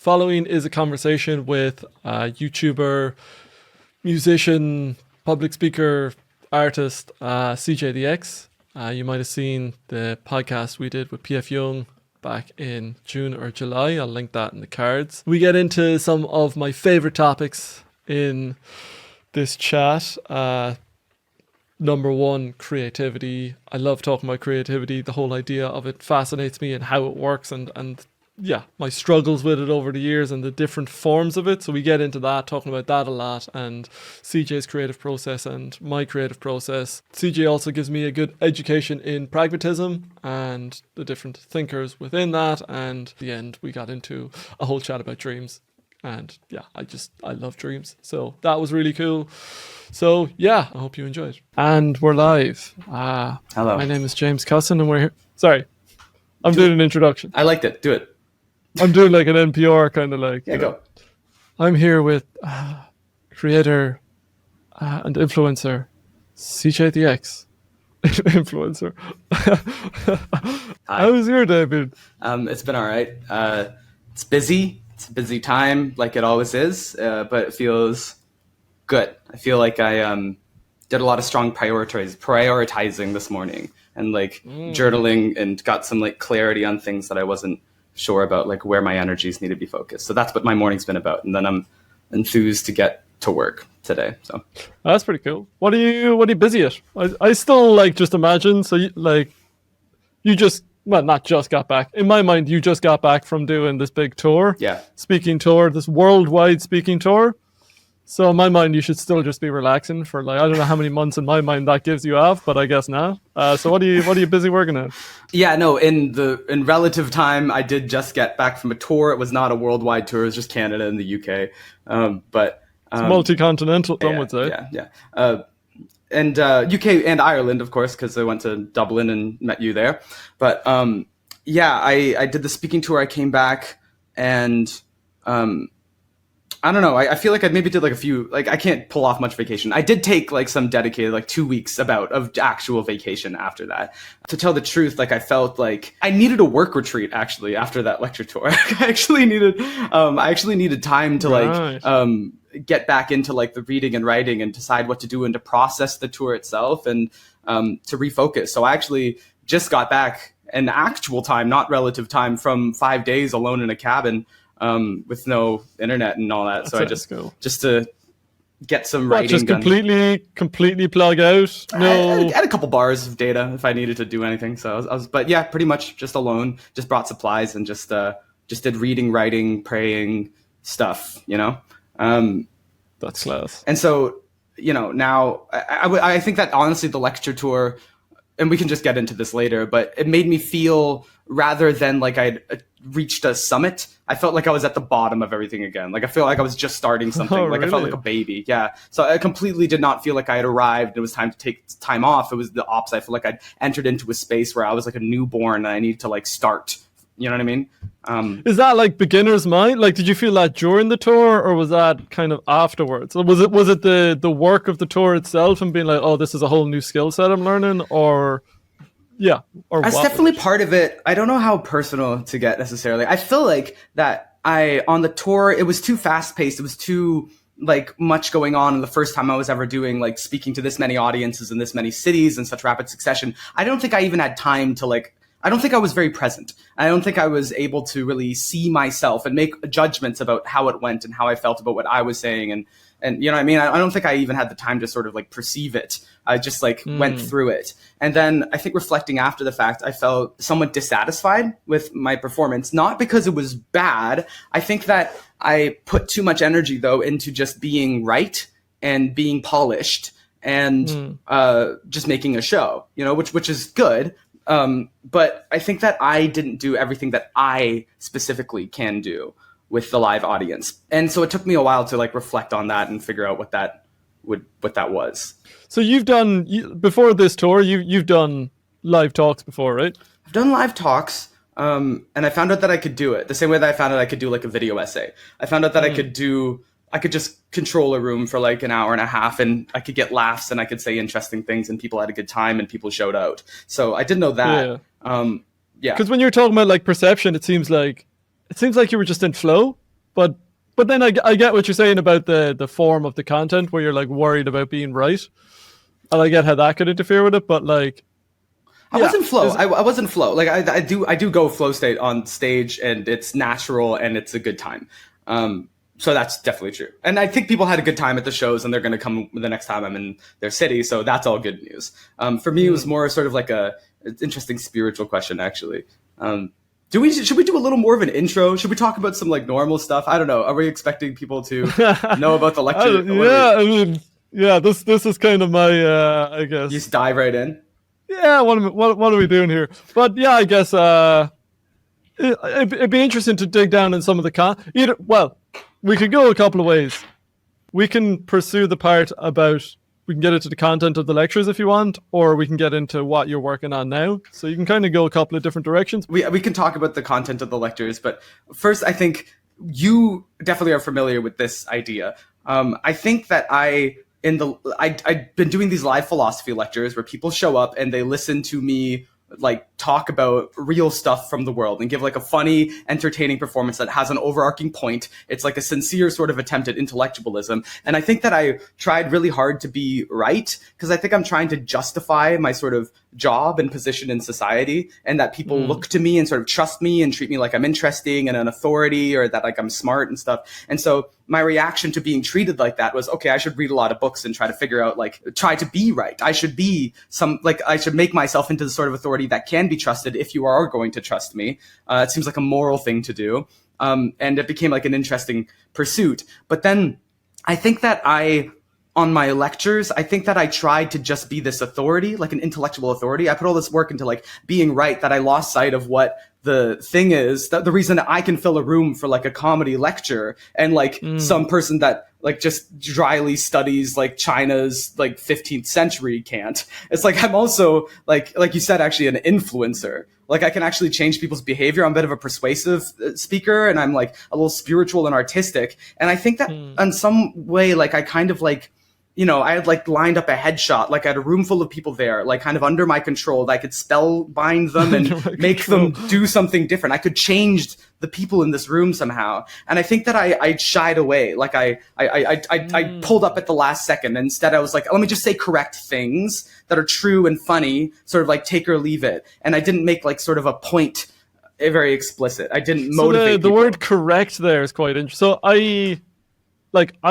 following is a conversation with YouTuber, musician, public speaker, artist, CJ the X. You might have seen the podcast we did with PF Young back in June or July. I'll link that in the cards. We get into some of my favorite topics in this chat. Number one, creativity. I love talking about creativity. The whole idea of it fascinates me and how it works and yeah, my struggles with it over the years and the different forms of it. So we get into that, talking about that a lot, and CJ's creative process and my creative process. CJ also gives me a good education in pragmatism and the different thinkers within that. And at the end, we got into a whole chat about dreams. And yeah, I love dreams. So that was really cool. So yeah, I hope you enjoyed. And we're live. Hello. My name is James Cusson and we're here. Sorry, I'm doing an introduction. I liked it. Do it. I'm doing like an NPR kind of like. Yeah, go. I'm here with creator and influencer, CJ the X. Influencer. How was your day been? It's been all right. It's busy. It's a busy time, like it always is, but it feels good. I feel like I did a lot of strong prioritizing this morning and like journaling and got some like clarity on things that I wasn't sure about, like where my energies need to be focused. So that's what my morning's been about. And then I'm enthused to get to work today. So that's pretty cool. What are you busy at? I still like just imagine. So you just, well, not just got back. In my mind, you just got back from doing this big tour. Yeah. Speaking tour, this worldwide speaking tour. So in my mind, you should still just be relaxing for like, I don't know how many months in my mind that gives you off, but I guess not. So what are you busy working on? Yeah, no, in relative time, I did just get back from a tour. It was not a worldwide tour. It was just Canada and the UK. But it's multi-continental, some would say. Yeah. And UK and Ireland, of course, because I went to Dublin and met you there. But I did the speaking tour. I came back and I don't know. I feel like I maybe did like a few, like I can't pull off much vacation. I did take like some dedicated like 2 weeks of actual vacation after that. To tell the truth, like I felt like I needed a work retreat actually after that lecture tour. I actually needed time to like get back into like the reading and writing and decide what to do and to process the tour itself and to refocus. So I actually just got back in actual time, not relative time, from 5 days alone in a cabin. With no internet and all that. That's so I just to get some writing just done. completely plug out. No, I had a couple bars of data if I needed to do anything. So I was but yeah, pretty much just alone. Just brought supplies and just did reading, writing, praying stuff. You know, that's class. And so now I think that honestly the lecture tour, and we can just get into this later, but it made me feel rather than like I'd reached a summit, I felt like I was at the bottom of everything again. Like I feel like I was just starting something. Oh, like really? I felt like a baby. Yeah. So I completely did not feel like I had arrived. It was time to take time off. It was the opposite. I feel like I'd entered into a space where I was like a newborn and I needed to like start. You know what I mean? Is that like beginner's mind? Like, did you feel that during the tour, or was that kind of afterwards? Was it the work of the tour itself and being like, oh, this is a whole new skill set I'm learning, or? Yeah. Or that's definitely part of it. I don't know how personal to get necessarily. I feel like that on the tour, it was too fast paced. It was too like much going on. And the first time I was ever doing like speaking to this many audiences in this many cities in such rapid succession, I don't think I even had time to like, I don't think I was very present. I don't think I was able to really see myself and make judgments about how it went and how I felt about what I was saying. And you know what I mean? I don't think I even had the time to sort of like perceive it. I just like went through it. And then I think reflecting after the fact, I felt somewhat dissatisfied with my performance, not because it was bad. I think that I put too much energy though into just being right and being polished and just making a show, which is good. But I think that I didn't do everything that I specifically can do with the live audience. And so it took me a while to like reflect on that and figure out what that was. So you've done, before this tour, you've done live talks before, right? I've done live talks, and I found out that I could do it the same way that I found out I could do like a video essay. I found out that I could just control a room for like an hour and a half and I could get laughs and I could say interesting things and people had a good time and people showed out. So I did know that. Yeah. Because when you're talking about like perception, it seems like you were just in flow. But then I get what you're saying about the form of the content, where you're like worried about being right, and I get how that could interfere with it. But like, I was in flow. I was in flow. Like I do go flow state on stage, and it's natural and it's a good time. So that's definitely true. And I think people had a good time at the shows, and they're going to come the next time I'm in their city. So that's all good news. For me, it was more sort of like an interesting spiritual question, actually. Should we do a little more of an intro? Should we talk about some like normal stuff? I don't know. Are we expecting people to know about the lecture? This is kind of my, I guess. You just dive right in. Yeah, what are we doing here? But yeah, I guess it'd be interesting to dig down in some of the we could go a couple of ways. We can pursue the part about, we can get into the content of the lectures if you want, or we can get into what you're working on now. So you can kind of go a couple of different directions. We can talk about the content of the lectures, but first, I think you definitely are familiar with this idea. I think that I've been doing these live philosophy lectures where people show up and they listen to me like talk about real stuff from the world and give like a funny, entertaining performance that has an overarching point. It's like a sincere sort of attempt at intellectualism. And I think that I tried really hard to be right, because I think I'm trying to justify my sort of job and position in society, and that people look to me and sort of trust me and treat me like I'm interesting and an authority, or that like I'm smart and stuff. And so my reaction to being treated like that was, okay, I should read a lot of books and try to figure out, like, try to be right. I should make myself into the sort of authority that can be trusted if you are going to trust me. It seems like a moral thing to do. And it became like an interesting pursuit. But then I think that on my lectures, I think that I tried to just be this authority, like an intellectual authority. I put all this work into like being right, that I lost sight of what the thing is, that the reason that I can fill a room for like a comedy lecture, and like some person that like just dryly studies like China's like 15th century can't. It's like I'm also like you said, actually an influencer. Like I can actually change people's behavior. I'm a bit of a persuasive speaker, and I'm like a little spiritual and artistic. And I think that in some way, like I kind of like, you know, I had like lined up a headshot, like I had a room full of people there, like kind of under my control, that I could spellbind them and make them do something different. I could change the people in this room somehow. And I think that I shied away. Like I pulled up at the last second. Instead, I was like, let me just say correct things that are true and funny, sort of like take or leave it. And I didn't make like sort of a point very explicit. I didn't motivate the word correct there is quite interesting. So I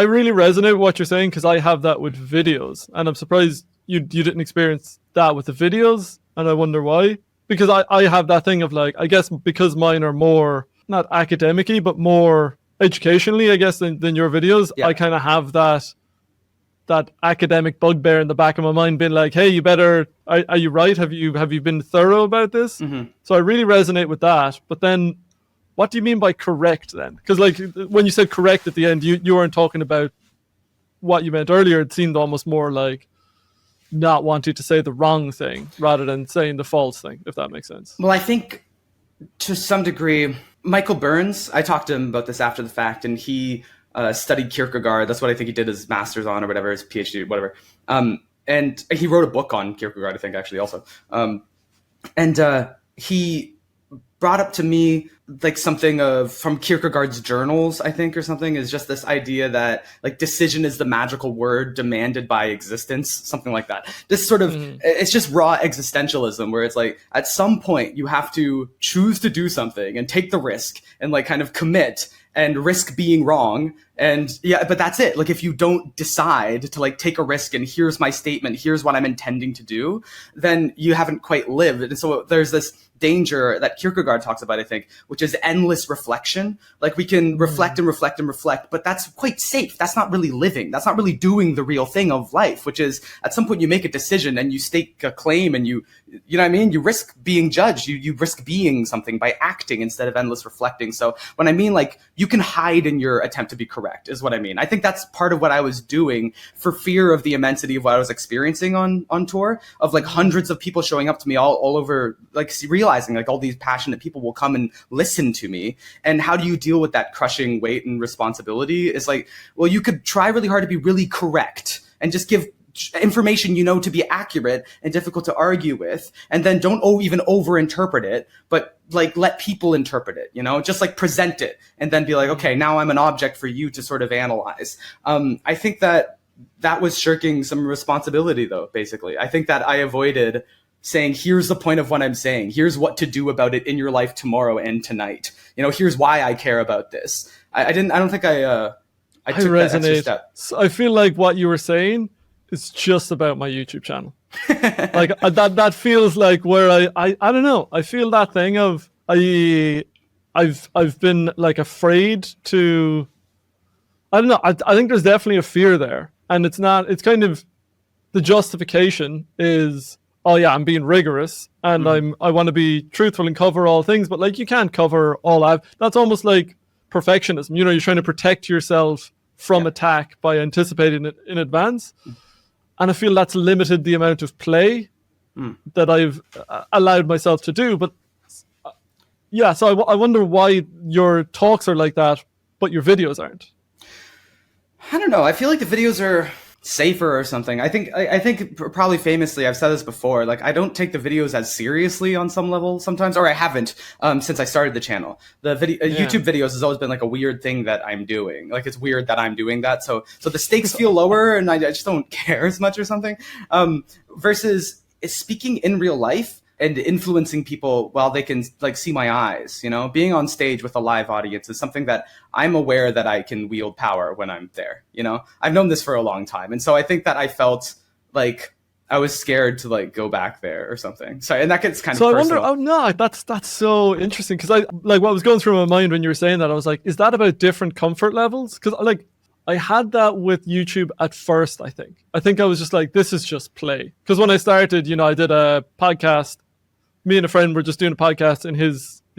really resonate with what you're saying, because I have that with videos, and I'm surprised you didn't experience that with the videos, and I wonder why. Because I have that thing of like, I guess because mine are more, not academic-y, but more educationally, I guess, than your videos. Yeah. I kind of have that academic bugbear in the back of my mind being like, hey, you better, are you right? Have you been thorough about this? Mm-hmm. So I really resonate with that. But then, what do you mean by correct then? Because like when you said correct at the end, you weren't talking about what you meant earlier. It seemed almost more like not wanting to say the wrong thing rather than saying the false thing, if that makes sense. Well, I think to some degree, Michael Burns, I talked to him about this after the fact, and he studied Kierkegaard. That's what I think he did his master's on, or whatever, his PhD, whatever. And he wrote a book on Kierkegaard, I think, actually, also. And he brought up to me like something from Kierkegaard's journals, I think, or something, is just this idea that like decision is the magical word demanded by existence, something like that. This sort of, it's just raw existentialism, where it's like at some point you have to choose to do something and take the risk and like kind of commit and risk being wrong. And yeah, but that's it. Like if you don't decide to like take a risk and here's my statement, here's what I'm intending to do, then you haven't quite lived. And so there's this danger that Kierkegaard talks about, I think, which is endless reflection. Like we can reflect and reflect and reflect, but that's quite safe. That's not really living. That's not really doing the real thing of life, which is at some point you make a decision and you stake a claim, and you know what I mean? You risk being judged. You risk being something by acting instead of endless reflecting. So when I mean like you can hide in your attempt to be correct is what I mean. I think that's part of what I was doing for fear of the immensity of what I was experiencing on tour, of like hundreds of people showing up to me all over, like realizing like all these passionate people will come and listen to me. And how do you deal with that crushing weight and responsibility? Is like, well, you could try really hard to be really correct and just give information you know to be accurate and difficult to argue with, and then don't even overinterpret it, but like let people interpret it, just like present it and then be like, okay, now I'm an object for you to sort of analyze. I think that was shirking some responsibility, though. Basically, I think that I avoided saying, here's the point of what I'm saying, here's what to do about it in your life tomorrow and tonight, here's why I care about this. I don't think I took that extra step. So I feel like what you were saying is just about my YouTube channel. Like that feels like where I don't know. I feel that thing of I've been like afraid to, I don't know. I think there's definitely a fear there, and it's kind of, the justification is, oh yeah, I'm being rigorous and I want to be truthful and cover all things, but like you can't cover all that's almost like perfectionism. You're trying to protect yourself from attack by anticipating it in advance. And I feel that's limited the amount of play that I've allowed myself to do. But yeah, so I wonder why your talks are like that, but your videos aren't. I don't know. I feel like the videos are safer or something. I think probably famously, I've said this before, like I don't take the videos as seriously on some level sometimes, or I haven't since I started the channel. The YouTube videos has always been like a weird thing that I'm doing. Like it's weird that I'm doing that. So the stakes feel lower and I just don't care as much or something. Versus speaking in real life and influencing people while they can like see my eyes, being on stage with a live audience is something that I'm aware that I can wield power when I'm there. I've known this for a long time. And so I think that I felt like I was scared to like go back there or something. Sorry. And that gets kind of personal. I wonder, that's so interesting. Cause what was going through my mind when you were saying that, I was like, is that about different comfort levels? Cause like, I had that with YouTube at first, I think I was just like, this is just play. Cause when I started, I did a podcast. Me and a friend were just doing a podcast in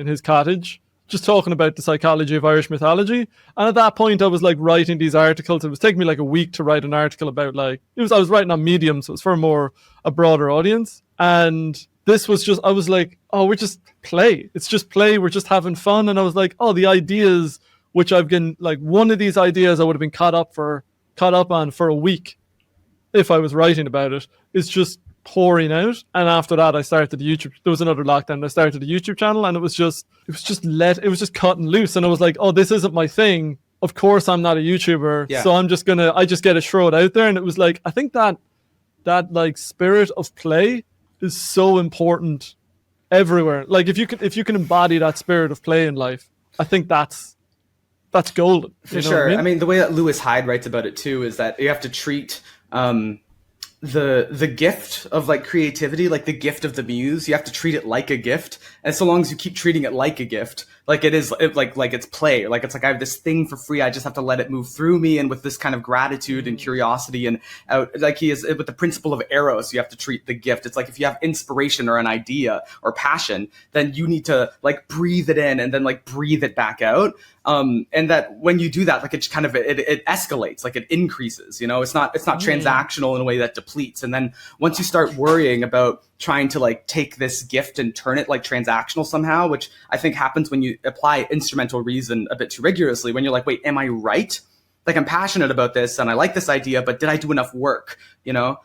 his cottage, just talking about the psychology of Irish mythology. And at that point, I was like writing these articles. It was taking me like a week to write an article about I was writing on Medium, so it was for a broader audience. And this was just, I was like, oh, we're just play. It's just play. We're just having fun. And I was like, oh, the ideas, which I've been like, one of these ideas I would have been caught up on for a week if I was writing about it, is just pouring out. And after that, I started YouTube. There was another lockdown. I started a YouTube channel, and it was just cutting loose. And I was like, oh, this isn't my thing. Of course, I'm not a YouTuber. So I just get to throw it out there. And it was like, I think that like spirit of play is so important everywhere. Like if you can embody that spirit of play in life, I think that's golden. For sure. I mean, the way that Lewis Hyde writes about it too is that you have to treat the gift of like creativity, like the gift of the muse, you have to treat it like a gift. And so long as you keep treating it like a gift, like like it's play, like it's like I have this thing for free, I just have to let it move through me, and with this kind of gratitude and curiosity, and like he is with the principle of Eros, you have to treat the gift. It's like if you have inspiration or an idea or passion, then you need to like breathe it in and then like breathe it back out. And that when you do that, like it kind of it escalates, like it increases. It's not transactional in a way that depletes. And then once you start worrying about trying to like take this gift and turn it like transactional somehow, which I think happens when you apply instrumental reason a bit too rigorously, when you're like, wait, am I right? Like I'm passionate about this and I like this idea, but did I do enough work? And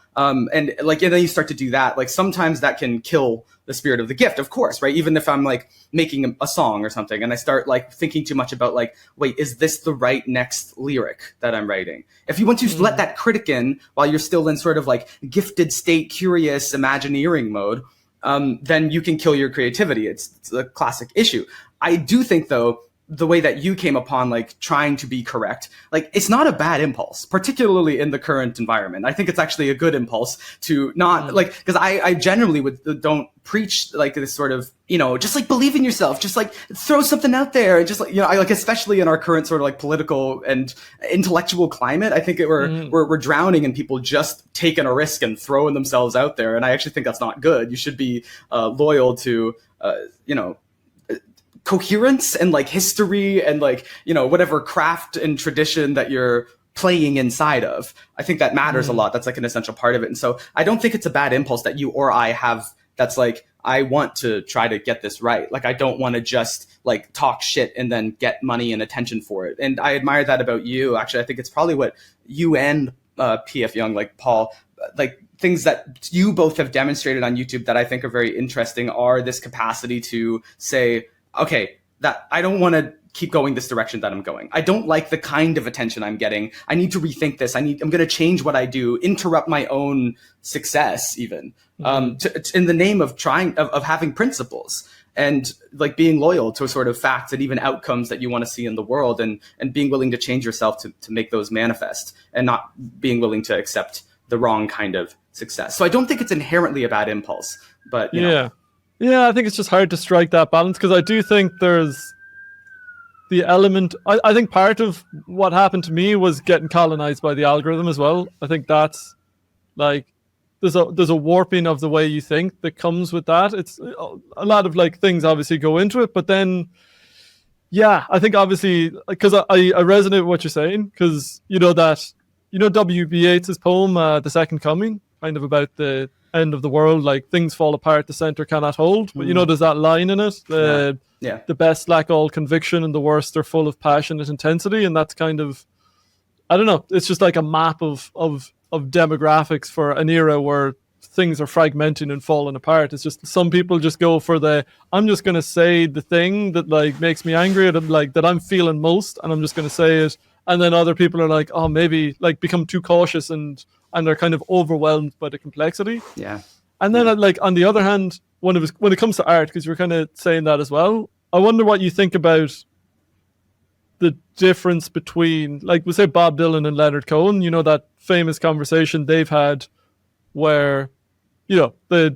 like, and then you start to do that. Like sometimes that can kill the spirit of the gift, of course, right? Even if I'm like making a song or something and I start like thinking too much about like, wait, is this the right next lyric that I'm writing? If you want to let that critic in while you're still in sort of like gifted state, curious imagineering mode, then you can kill your creativity. It's a classic issue. I do think though, the way that you came upon like trying to be correct, like it's not a bad impulse, particularly in the current environment. I think it's actually a good impulse to not like, because I generally don't preach like this sort of, just like believe in yourself, just like throw something out there, and just like, I like, especially in our current sort of like political and intellectual climate, I think we're drowning in people just taking a risk and throwing themselves out there. And I actually think that's not good. You should be loyal to, coherence and like history and like, whatever craft and tradition that you're playing inside of. I think that matters a lot. That's like an essential part of it. And so I don't think it's a bad impulse that you or I have. That's like, I want to try to get this right. Like, I don't want to just like talk shit and then get money and attention for it. And I admire that about you. Actually, I think it's probably what you and P.F. Young, like Paul, like things that you both have demonstrated on YouTube that I think are very interesting are this capacity to say, okay, that I don't want to keep going this direction that I'm going. I don't like the kind of attention I'm getting. I need to rethink this. I'm going to change what I do, interrupt my own success even, in the name of of having principles and like being loyal to sort of facts and even outcomes that you want to see in the world, and being willing to change yourself to make those manifest, and not being willing to accept the wrong kind of success. So I don't think it's inherently a bad impulse, but you know. Yeah, I think it's just hard to strike that balance, because I do think there's the element. I think part of what happened to me was getting colonized by the algorithm as well. I think that's like there's a warping of the way you think that comes with that. It's a lot of like things obviously go into it, but then yeah, I think obviously because I resonate with what you're saying, because you know W.B. Yeats's poem The Second Coming, kind of about the end of the world, like things fall apart, the center cannot hold. But you know, there's that line in it, the best lack all conviction and the worst are full of passionate intensity. And that's kind of, I don't know, it's just like a map of demographics for an era where things are fragmenting and falling apart. It's just some people just go for I'm just going to say the thing that like makes me angry, or that I'm feeling most, and I'm just going to say it. And then other people are like, oh, maybe like become too cautious and they're kind of overwhelmed by the complexity. Yeah. And then like on the other hand, when it comes to art, because you're kind of saying that as well, I wonder what you think about the difference between, like, we'll say Bob Dylan and Leonard Cohen, you know, that famous conversation they've had where, you know, there's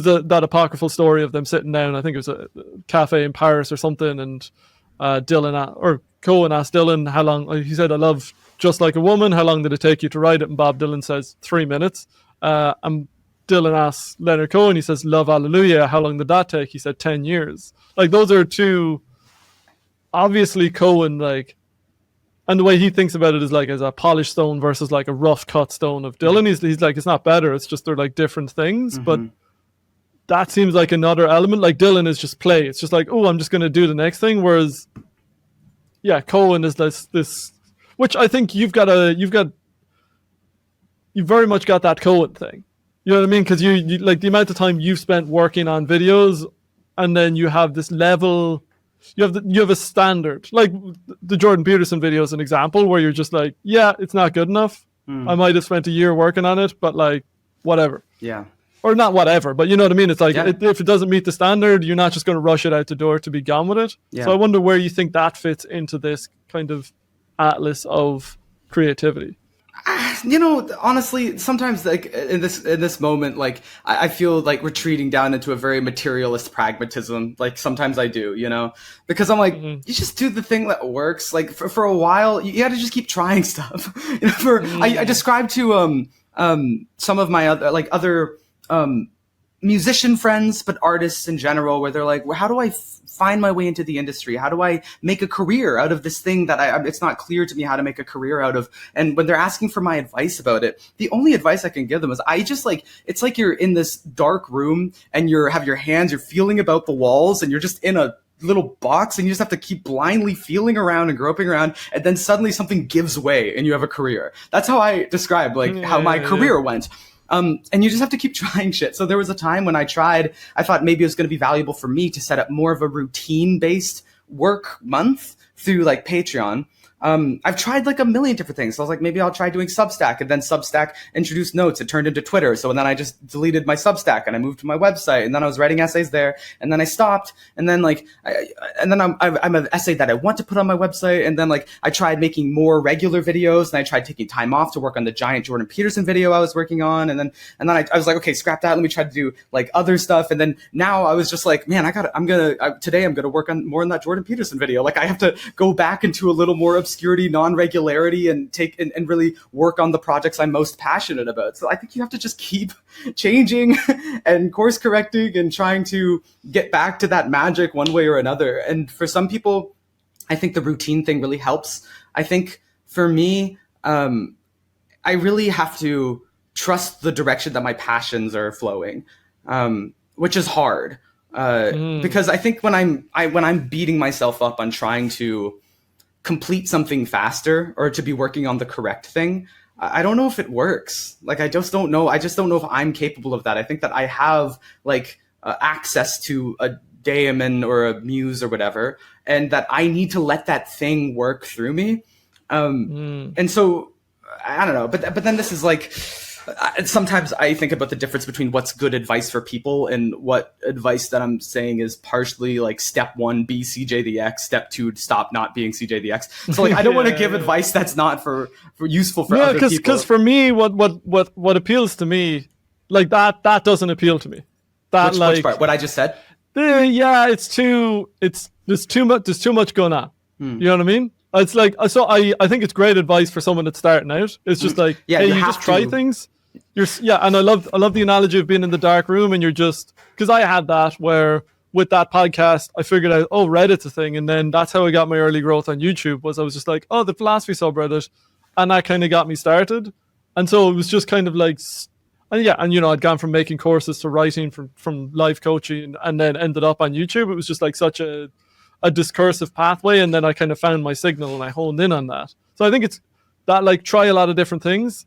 that apocryphal story of them sitting down, I think it was a cafe in Paris or something, and Cohen asked Dylan how long, he said, I love Just Like a Woman, how long did it take you to write it? And Bob Dylan says 3 minutes. And Dylan asks Leonard Cohen, he says, Love Hallelujah, how long did that take? He said 10 years. Like, those are two, obviously Cohen, like, and the way he thinks about it is like as a polished stone versus like a rough cut stone of Dylan. He's like, it's not better, it's just they're like different things. But that seems like another element. Like Dylan is just play. It's just like, oh, I'm just going to do the next thing. Whereas, yeah, Cohen is this, which I think you've very much got that Cohen thing. You know what I mean? Because you like the amount of time you've spent working on videos, and then you have this level. You have a standard, like the Jordan Peterson video is an example where you're just like, yeah, it's not good enough. I might have spent a year working on it, but like, whatever. Yeah. Or not whatever, but you know what I mean? It's like, if it doesn't meet the standard, you're not just going to rush it out the door to be gone with it. Yeah. So I wonder where you think that fits into this kind of atlas of creativity. You know, honestly, sometimes like in this moment, like I feel like retreating down into a very materialist pragmatism. Like sometimes I do, you know, because I'm like, you just do the thing that works. Like for a while, you got to just keep trying stuff. You know, I described to some of my other musician friends, but artists in general, where they're like, well, how do I find my way into the industry? How do I make a career out of this thing that it's not clear to me how to make a career out of? And when they're asking for my advice about it, the only advice I can give them is it's like you're in this dark room and you're feeling about the walls and you're just in a little box and you just have to keep blindly feeling around and groping around, and then suddenly something gives way and you have a career. That's how I describe how my career went. And you just have to keep trying shit. So there was a time when I thought maybe it was going to be valuable for me to set up more of a routine-based work month through like Patreon. I've tried like a million different things. So I was like, maybe I'll try doing Substack, and then Substack introduced notes. It turned into Twitter. So then I just deleted my Substack and I moved to my website, and then I was writing essays there, and then I stopped. And then I'm an essay that I want to put on my website. And then like I tried making more regular videos, and I tried taking time off to work on the giant Jordan Peterson video I was working on. And then I was like, okay, scrap that. Let me try to do like other stuff. And then now I was just like, man, today I'm going to work on more on that Jordan Peterson video. Like I have to go back into a little more obscurity, non-regularity, and take and really work on the projects I'm most passionate about. So I think you have to just keep changing and course correcting and trying to get back to that magic one way or another. And for some people, I think the routine thing really helps. I think for me, I really have to trust the direction that my passions are flowing, which is hard. Because I think when I'm beating myself up on trying to complete something faster or to be working on the correct thing, I don't know if it works. Like, I just don't know. I just don't know if I'm capable of that. I think that I have like access to a daemon or a muse or whatever, and that I need to let that thing work through me. And so I don't know, but then this is like, sometimes I think about the difference between what's good advice for people and what advice that I'm saying is partially like step 1, be CJ the X, step 2, stop not being CJ the X. So like, I don't want to give advice that's not for useful for other people. Because for me, what appeals to me, like that doesn't appeal to me. That which part? What I just said? Yeah, there's too much going on. You know what I mean? It's like, so I think it's great advice for someone that's starting out. It's just like, hey, you just try things. And I love the analogy of being in the dark room, and you're just, because I had that where with that podcast I figured out, oh, Reddit's a thing, and then that's how I got my early growth on YouTube. Was I was just like, oh, the philosophy subreddit, and that kind of got me started. And so it was just kind of like, and I'd gone from making courses to writing from life coaching, and then ended up on YouTube. It was just like such a discursive pathway, and then I kind of found my signal and I honed in on that. So I think it's that, like, try a lot of different things.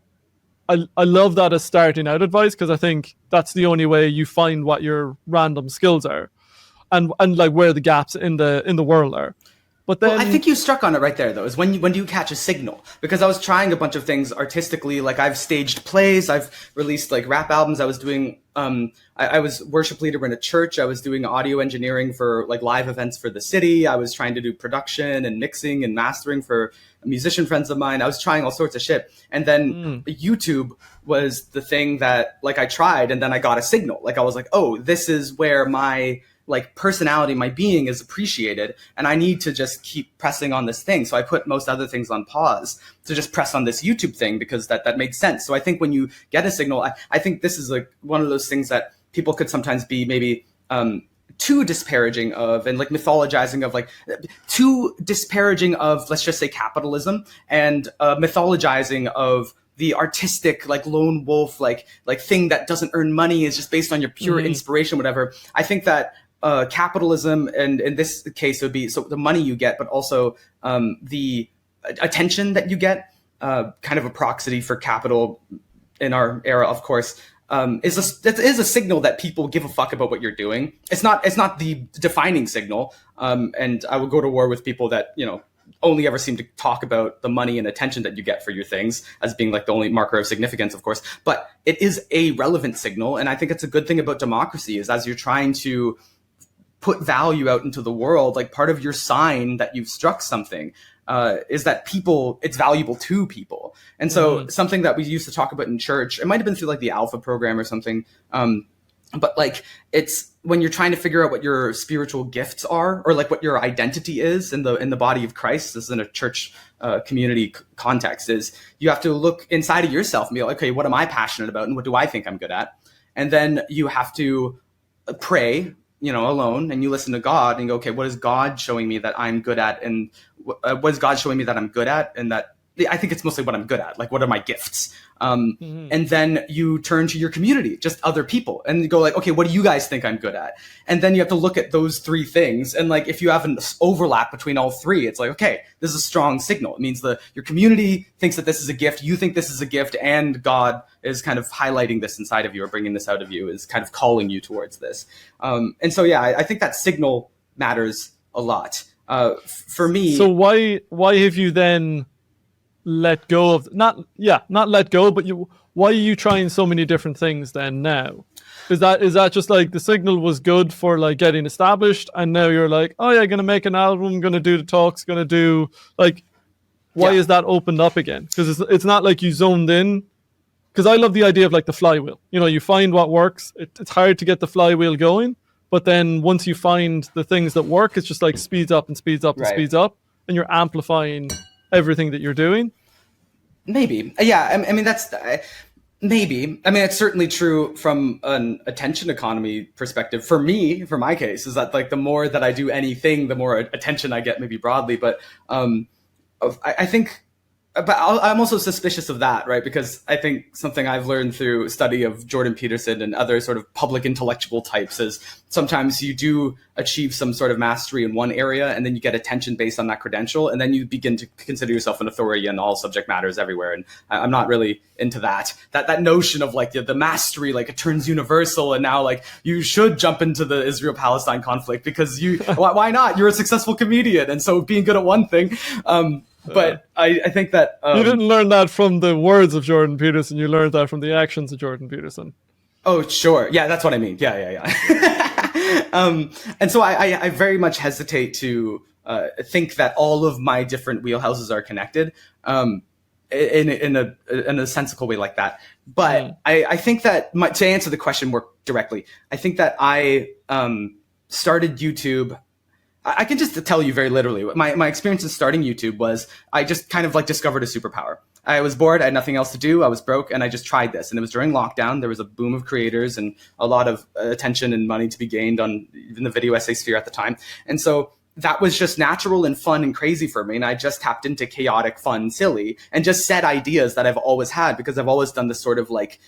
I love that as starting out advice, because I think that's the only way you find what your random skills are, and like where the gaps in the world are. But then, I think you struck on it right there, though, is when do you catch a signal? Because I was trying a bunch of things artistically, like I've staged plays, I've released like rap albums, I was doing, I was worship leader in a church, I was doing audio engineering for like live events for the city, I was trying to do production and mixing and mastering for musician friends of mine, I was trying all sorts of shit. And then YouTube was the thing that like I tried, and then I got a signal. Like I was like, oh, this is where my like personality, my being is appreciated, and I need to just keep pressing on this thing. So I put most other things on pause to just press on this YouTube thing, because that made sense. So I think when you get a signal, I think this is like one of those things that people could sometimes be maybe too disparaging of, and like mythologizing of, like too disparaging of, let's just say, capitalism, and mythologizing of the artistic, like lone wolf, like thing that doesn't earn money, is just based on your pure inspiration, whatever. I think that capitalism, and in this case it would be so the money you get, but also the attention that you get, kind of a proxy for capital in our era, of course, is a signal that people give a fuck about what you're doing. It's not the defining signal, and I would go to war with people that only ever seem to talk about the money and attention that you get for your things as being like the only marker of significance, of course. But it is a relevant signal, and I think it's a good thing about democracy is as you're trying to put value out into the world, like part of your sign that you've struck something is that it's valuable to people. And so something that we used to talk about in church, it might have been through like the Alpha program or something, but like it's when you're trying to figure out what your spiritual gifts are, or like what your identity is in the body of Christ, this is in a church community context, is you have to look inside of yourself and be like, okay, what am I passionate about, and what do I think I'm good at? And then you have to pray, alone, and you listen to God and go, okay, what is God showing me that I'm good at, and what is God showing me that I'm good at, and that I think it's mostly what I'm good at, like what are my gifts, and then you turn to your community, just other people, and you go like, okay, what do you guys think I'm good at? And then you have to look at those three things, and like if you have an overlap between all three, it's like, okay, this is a strong signal. It means your community thinks that this is a gift, you think this is a gift, and God is kind of highlighting this inside of you, or bringing this out of you, is kind of calling you towards this. And so yeah, I think that signal matters a lot for me. So why have you then let go of not let go, but why are you trying so many different things then now? Is that just like the signal was good for like getting established, and now you're like, oh yeah, gonna make an album, gonna do the talks, gonna do like, why is that opened up again? Because it's not like you zoned in. Because I love the idea of like the flywheel. You find what works. It's hard to get the flywheel going, but then once you find the things that work, it's just like speeds up and speeds up and speeds up, and you're amplifying everything that you're doing. Maybe. Yeah. I mean, that's maybe. I mean, it's certainly true from an attention economy perspective. For me, for my case, is that like the more that I do anything, the more attention I get, maybe broadly. But I think but I'm also suspicious of that, right? Because I think something I've learned through study of Jordan Peterson and other sort of public intellectual types is sometimes you do achieve some sort of mastery in one area, and then you get attention based on that credential, and then you begin to consider yourself an authority in all subject matters everywhere. And I'm not really into that notion of like the mastery, like it turns universal, and now like you should jump into the Israel-Palestine conflict because why not? You're a successful comedian, and so being good at one thing. But I think that you didn't learn that from the words of Jordan Peterson. You learned that from the actions of Jordan Peterson. Oh, sure. Yeah, that's what I mean. Yeah. And so I very much hesitate to think that all of my different wheelhouses are connected in a sensical way like that. But I think that to answer the question more directly, I think that I started YouTube. I can just tell you very literally. My experience in starting YouTube was I just kind of like discovered a superpower. I was bored. I had nothing else to do. I was broke, and I just tried this. And it was during lockdown. There was a boom of creators and a lot of attention and money to be gained on in the video essay sphere at the time. And so that was just natural and fun and crazy for me. And I just tapped into chaotic, fun, silly, and just said ideas that I've always had because I've always done this sort of like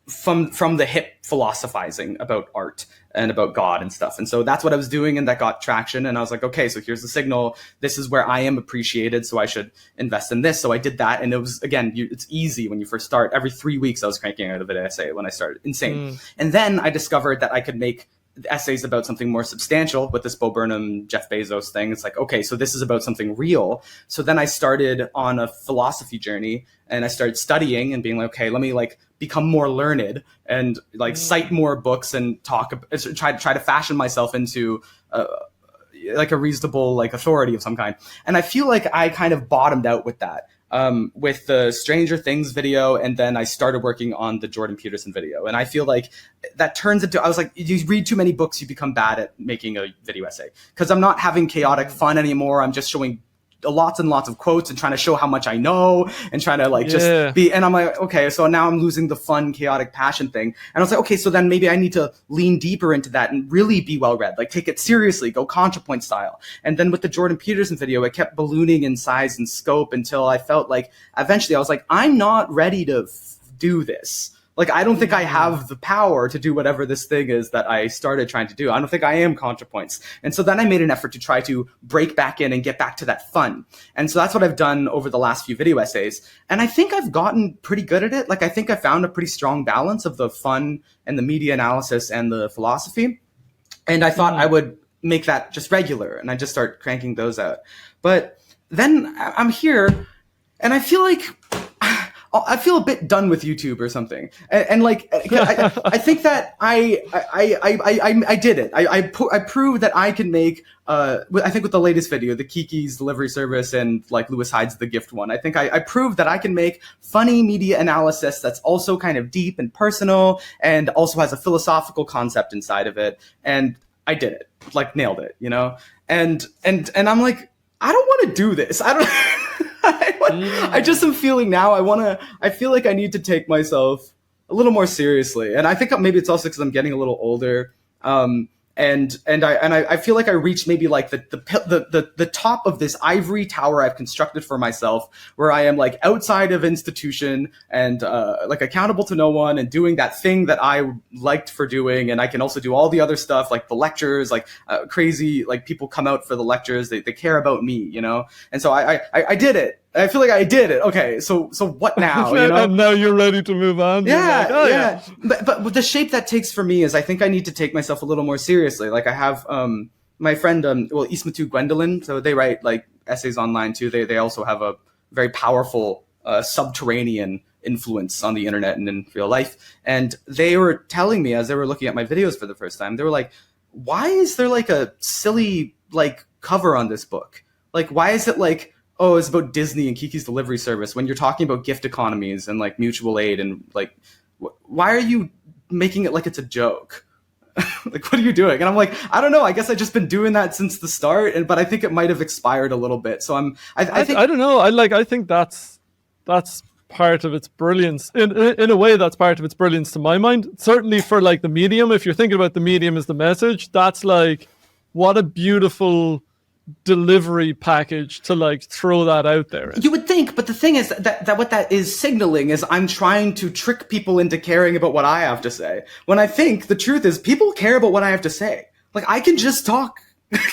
from the hip philosophizing about art and about God and stuff. And so that's what I was doing, and that got traction. And I was like, okay, so here's the signal. This is where I am appreciated, so I should invest in this. So I did that. And it was, again, it's easy when you first start. Every 3 weeks I was cranking out a video essay when I started. Insane. And then I discovered that I could make essays about something more substantial with this Bo Burnham, Jeff Bezos thing. It's like, okay, so this is about something real. So then I started on a philosophy journey, and I started studying and being like, okay, let me like become more learned and like cite more books and try to fashion myself into like a reasonable like authority of some kind. And I feel like I kind of bottomed out with that. With the Stranger Things video, and then I started working on the Jordan Peterson video. And I feel like that turns into, I was like, you read too many books, you become bad at making a video essay. Because I'm not having chaotic fun anymore. I'm just showing lots and lots of quotes and trying to show how much I know and trying to like just be, and I'm like, okay, so now I'm losing the fun, chaotic passion thing. And I was like, okay, so then maybe I need to lean deeper into that and really be well read, like take it seriously, go ContraPoint style. And then with the Jordan Peterson video, it kept ballooning in size and scope until I felt like eventually I was like, I'm not ready to do this. Like, I don't think I have the power to do whatever this thing is that I started trying to do. I don't think I am ContraPoints. And so then I made an effort to try to break back in and get back to that fun. And so that's what I've done over the last few video essays. And I think I've gotten pretty good at it. Like, I think I found a pretty strong balance of the fun and the media analysis and the philosophy. And I thought I would make that just regular, and I just start cranking those out. But then I'm here, and I feel a bit done with YouTube or something, and like I think that I did it. I proved that I can make. I think with the latest video, the Kiki's delivery service and like Lewis Hyde's The Gift one, I think I proved that I can make funny media analysis that's also kind of deep and personal, and also has a philosophical concept inside of it. And I did it, like nailed it, you know. And I'm like, I don't want to do this. I don't. I just am feeling now. I feel like I need to take myself a little more seriously, and I think maybe it's also because I'm getting a little older. And I feel like I reached maybe like the top of this ivory tower I've constructed for myself, where I am like outside of institution and like accountable to no one, and doing that thing that I liked for doing. And I can also do all the other stuff, like the lectures, like crazy, like people come out for the lectures. They care about me, you know? And so I did it. I feel like I did it. Okay, so what now? You know? And now you're ready to move on. Yeah, like, oh, yeah. But the shape that takes for me is I think I need to take myself a little more seriously. Like I have my friend, Ismatu Gwendolyn. So they write like essays online too. They also have a very powerful subterranean influence on the internet and in real life. And they were telling me as they were looking at my videos for the first time, they were like, "Why is there like a silly like cover on this book? Like why is it like?" Oh, it's about Disney and Kiki's Delivery Service when you're talking about gift economies and like mutual aid, and like, why are you making it like it's a joke? Like, what are you doing? And I'm like, I don't know. I guess I've just been doing that since the start, but I think it might have expired a little bit. So I think, I don't know. I think that's part of its brilliance. In a way, that's part of its brilliance to my mind. Certainly for like the medium, if you're thinking about the medium as the message, that's like, what a beautiful delivery package to like throw that out there. You would think, but the thing is that what that is signaling is I'm trying to trick people into caring about what I have to say. When I think the truth is people care about what I have to say. Like I can just talk.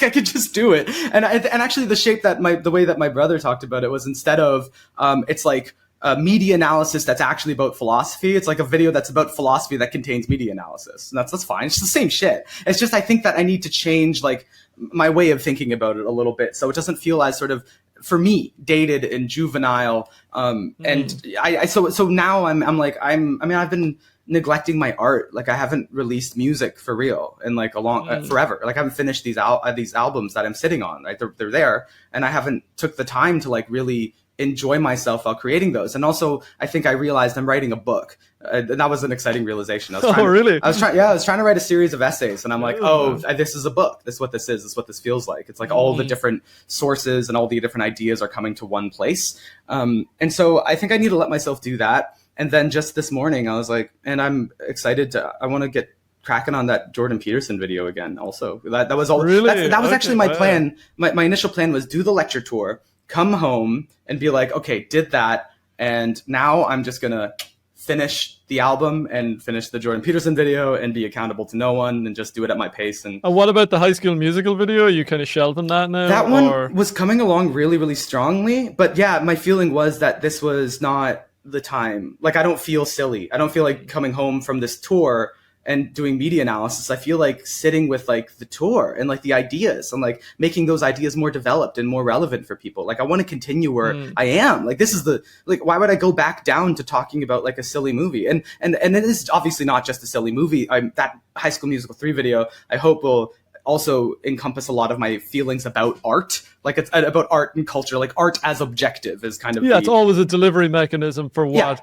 I could just do it. And actually the way that my brother talked about it was instead of, it's like, media analysis that's actually about philosophy. It's like a video that's about philosophy that contains media analysis. And that's fine. It's the same shit. It's just I think that I need to change like my way of thinking about it a little bit so it doesn't feel as sort of, for me, dated and juvenile. And so now I've been neglecting my art. Like I haven't released music for real in like a long forever. Like I haven't finished these albums that I'm sitting on. Right, they're there, and I haven't took the time to like really enjoy myself while creating those. And also, I think I realized I'm writing a book. And that was an exciting realization. I was trying to write a series of essays, and I'm like, this is a book. This is what this is. This is what this feels like. It's like all the different sources and all the different ideas are coming to one place. And so I think I need to let myself do that. And then just this morning, I was like, and I'm excited I want to get cracking on that Jordan Peterson video again. Also, that was all. Really? That was actually my plan. My initial plan was do the lecture tour, come home and be like, okay, did that. And now I'm just going to finish the album and finish the Jordan Peterson video and be accountable to no one and just do it at my pace. And what about the High School Musical video? Are you kind of shelving that now? That one was coming along really, really strongly. But yeah, my feeling was that this was not the time. Like, I don't feel silly. I don't feel like coming home from this tour and doing media analysis. I feel like sitting with like the tour and like the ideas and like making those ideas more developed and more relevant for people. Like I want to continue where I am. Like this is why would I go back down to talking about like a silly movie? And it is obviously not just a silly movie. That High School Musical 3 video, I hope will also encompass a lot of my feelings about art. Like it's about art and culture, like art as objective is kind of. Yeah, it's always a delivery mechanism for what. Yeah.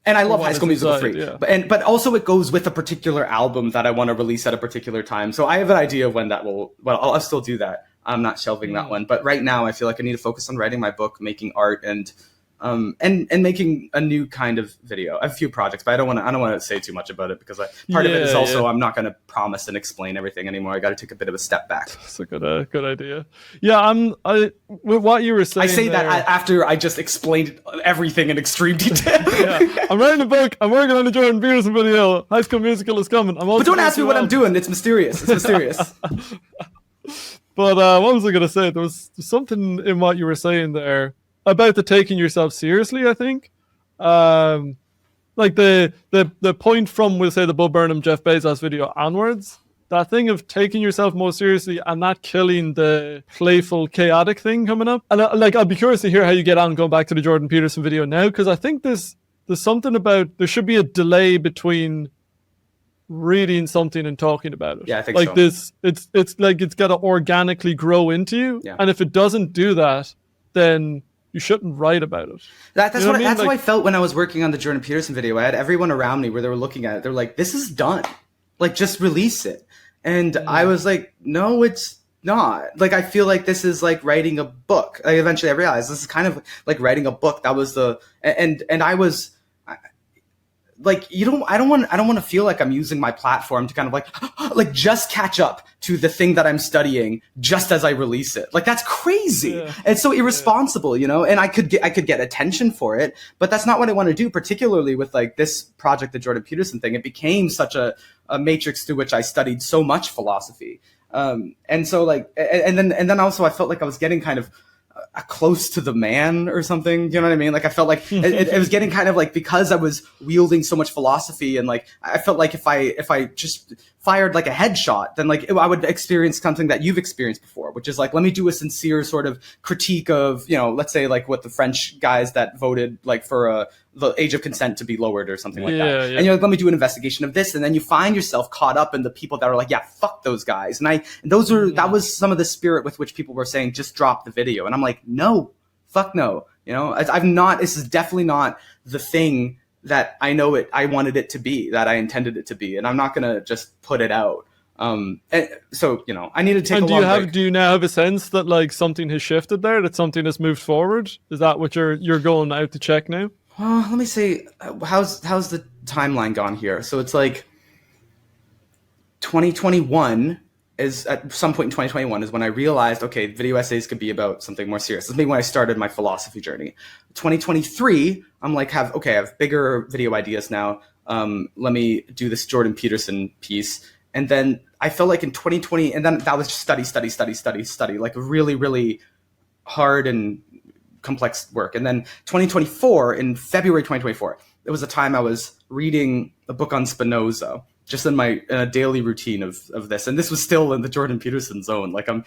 And I love High School Musical 3, yeah. but also it goes with a particular album that I want to release at a particular time. So I have an idea of when that will. Well, I'll still do that. I'm not shelving that one, but right now I feel like I need to focus on writing my book, making art, and making a new kind of video. I have a few projects, but I don't want to say too much about it because part of it is also I'm not going to promise and explain everything anymore. I got to take a bit of a step back. That's a good idea. Yeah, with what you were saying. I say that after I just explained everything in extreme detail. Yeah. I'm writing a book. I'm working on a Jordan Peterson video. High School Musical is coming. But don't ask me what I'm doing. It's mysterious. It's mysterious. But what was I going to say? There was something in what you were saying there about the taking yourself seriously, I think. Like the point from, we'll say, the Bo Burnham, Jeff Bezos video onwards, that thing of taking yourself more seriously and not killing the playful, chaotic thing coming up. And I'll be curious to hear how you get on going back to the Jordan Peterson video now, because I think there's something about, there should be a delay between reading something and talking about it. Yeah, I think like so. This, it's like it's got to organically grow into you. Yeah. And if it doesn't do that, then you shouldn't write about it. That's how I felt when I was working on the Jordan Peterson video. I had everyone around me where they were looking at it. They're like, this is done. Like, just release it. And I was like, no, it's not. Like, I feel like this is like writing a book. Like, eventually I realized this is kind of like writing a book. That was and I was like, I don't want to feel like I'm using my platform to kind of like just catch up to the thing that I'm studying just as I release it. Like, that's crazy. Yeah. It's so irresponsible, you know, and I could get attention for it, but that's not what I want to do, particularly with like this project, the Jordan Peterson thing. It became such a matrix through which I studied so much philosophy. And so like, and then also I felt like I was getting kind of close to the man or something, you know what I mean? Like I felt like it was getting kind of like, because I was wielding so much philosophy, and like I felt like if I just fired like a headshot, then like I would experience something that you've experienced before, which is like, let me do a sincere sort of critique of, you know, let's say like what the French guys that voted like for the age of consent to be lowered or something like that. Yeah. And you're like, let me do an investigation of this. And then you find yourself caught up in the people that are like, yeah, fuck those guys. And that was some of the spirit with which people were saying, just drop the video. And I'm like, no, fuck no. You know, this is definitely not the thing that I wanted it to be, that I intended it to be. And I'm not going to just put it out. And so, you know, I need to take a long break. Do you now have a sense that like something has shifted there, that something has moved forward? Is that what you're going out to check now? Let me say, how's the timeline gone here? So it's like 2021, is at some point in 2021 is when I realized, okay, video essays could be about something more serious. This is maybe when I started my philosophy journey. 2023, I'm like, I have bigger video ideas now. Let me do this Jordan Peterson piece. And then I felt like in 2020, and then that was just study, like really, really hard and complex work. And then 2024, in February 2024, it was a time I was reading a book on Spinoza, just in my daily routine of this. And this was still in the Jordan Peterson zone. Like I'm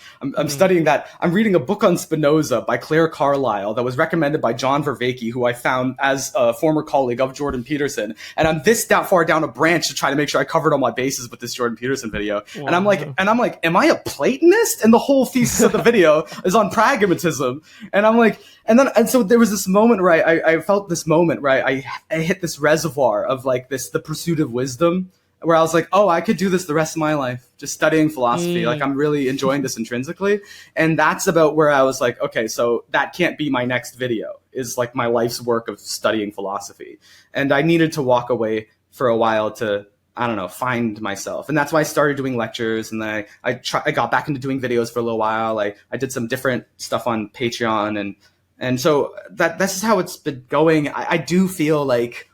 studying that. I'm reading a book on Spinoza by Claire Carlisle that was recommended by John Vervaeke, who I found as a former colleague of Jordan Peterson. And I'm this far down a branch to try to make sure I covered all my bases with this Jordan Peterson video. Wow. And I'm like, am I a Platonist? And the whole thesis of the video is on pragmatism. And I'm like, and so there was this moment where I felt this moment where I hit this reservoir of like the pursuit of wisdom, where I was like, oh, I could do this the rest of my life, just studying philosophy. Like, I'm really enjoying this intrinsically. And that's about where I was like, okay, so that can't be my next video, is like my life's work of studying philosophy. And I needed to walk away for a while to, I don't know, find myself. And that's why I started doing lectures. And then I got back into doing videos for a little while. I did some different stuff on Patreon. And so this is how it's been going. I do feel like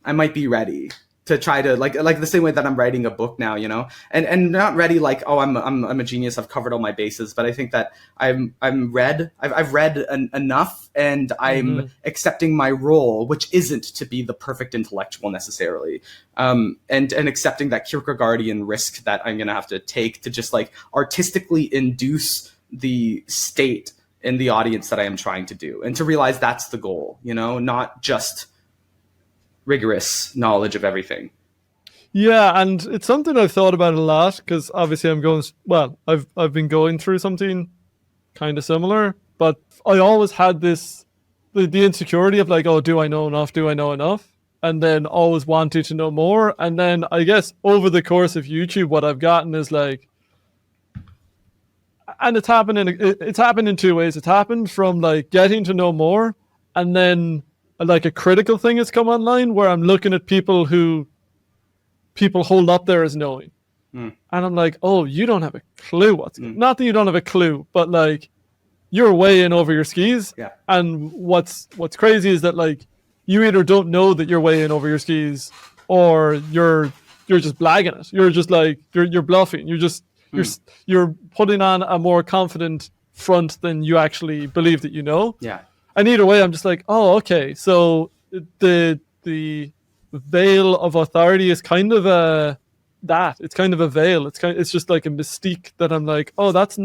I might be ready to try to like the same way that I'm writing a book now, you know, and not ready like, oh, I'm a genius, I've covered all my bases, but I think that I've read enough, and I'm accepting my role, which isn't to be the perfect intellectual necessarily, and accepting that Kierkegaardian risk that I'm gonna have to take to just like artistically induce the state in the audience that I am trying to do, and to realize that's the goal, you know, not just rigorous knowledge of everything. Yeah, and it's something I've thought about a lot, because obviously I've been going through something kind of similar, but I always had the insecurity of like, oh, do I know enough? Do I know enough? And then always wanted to know more. And then I guess over the course of YouTube, what I've gotten is like, and it's happened in two ways. It's happened from like getting to know more, and then like a critical thing has come online where I'm looking at people who people hold up there as knowing. And I'm like, oh, you don't have a clue what's going on. Not that you don't have a clue, but like you're way in over your skis. Yeah. And what's crazy is that like you either don't know that you're way in over your skis, or you're just blagging it. You're just like you're bluffing. You're putting on a more confident front than you actually believe that you know. Yeah. And either way, I'm just like, oh, okay. So the veil of authority is kind of it's kind of a veil. It's just like a mystique that I'm like, oh, that's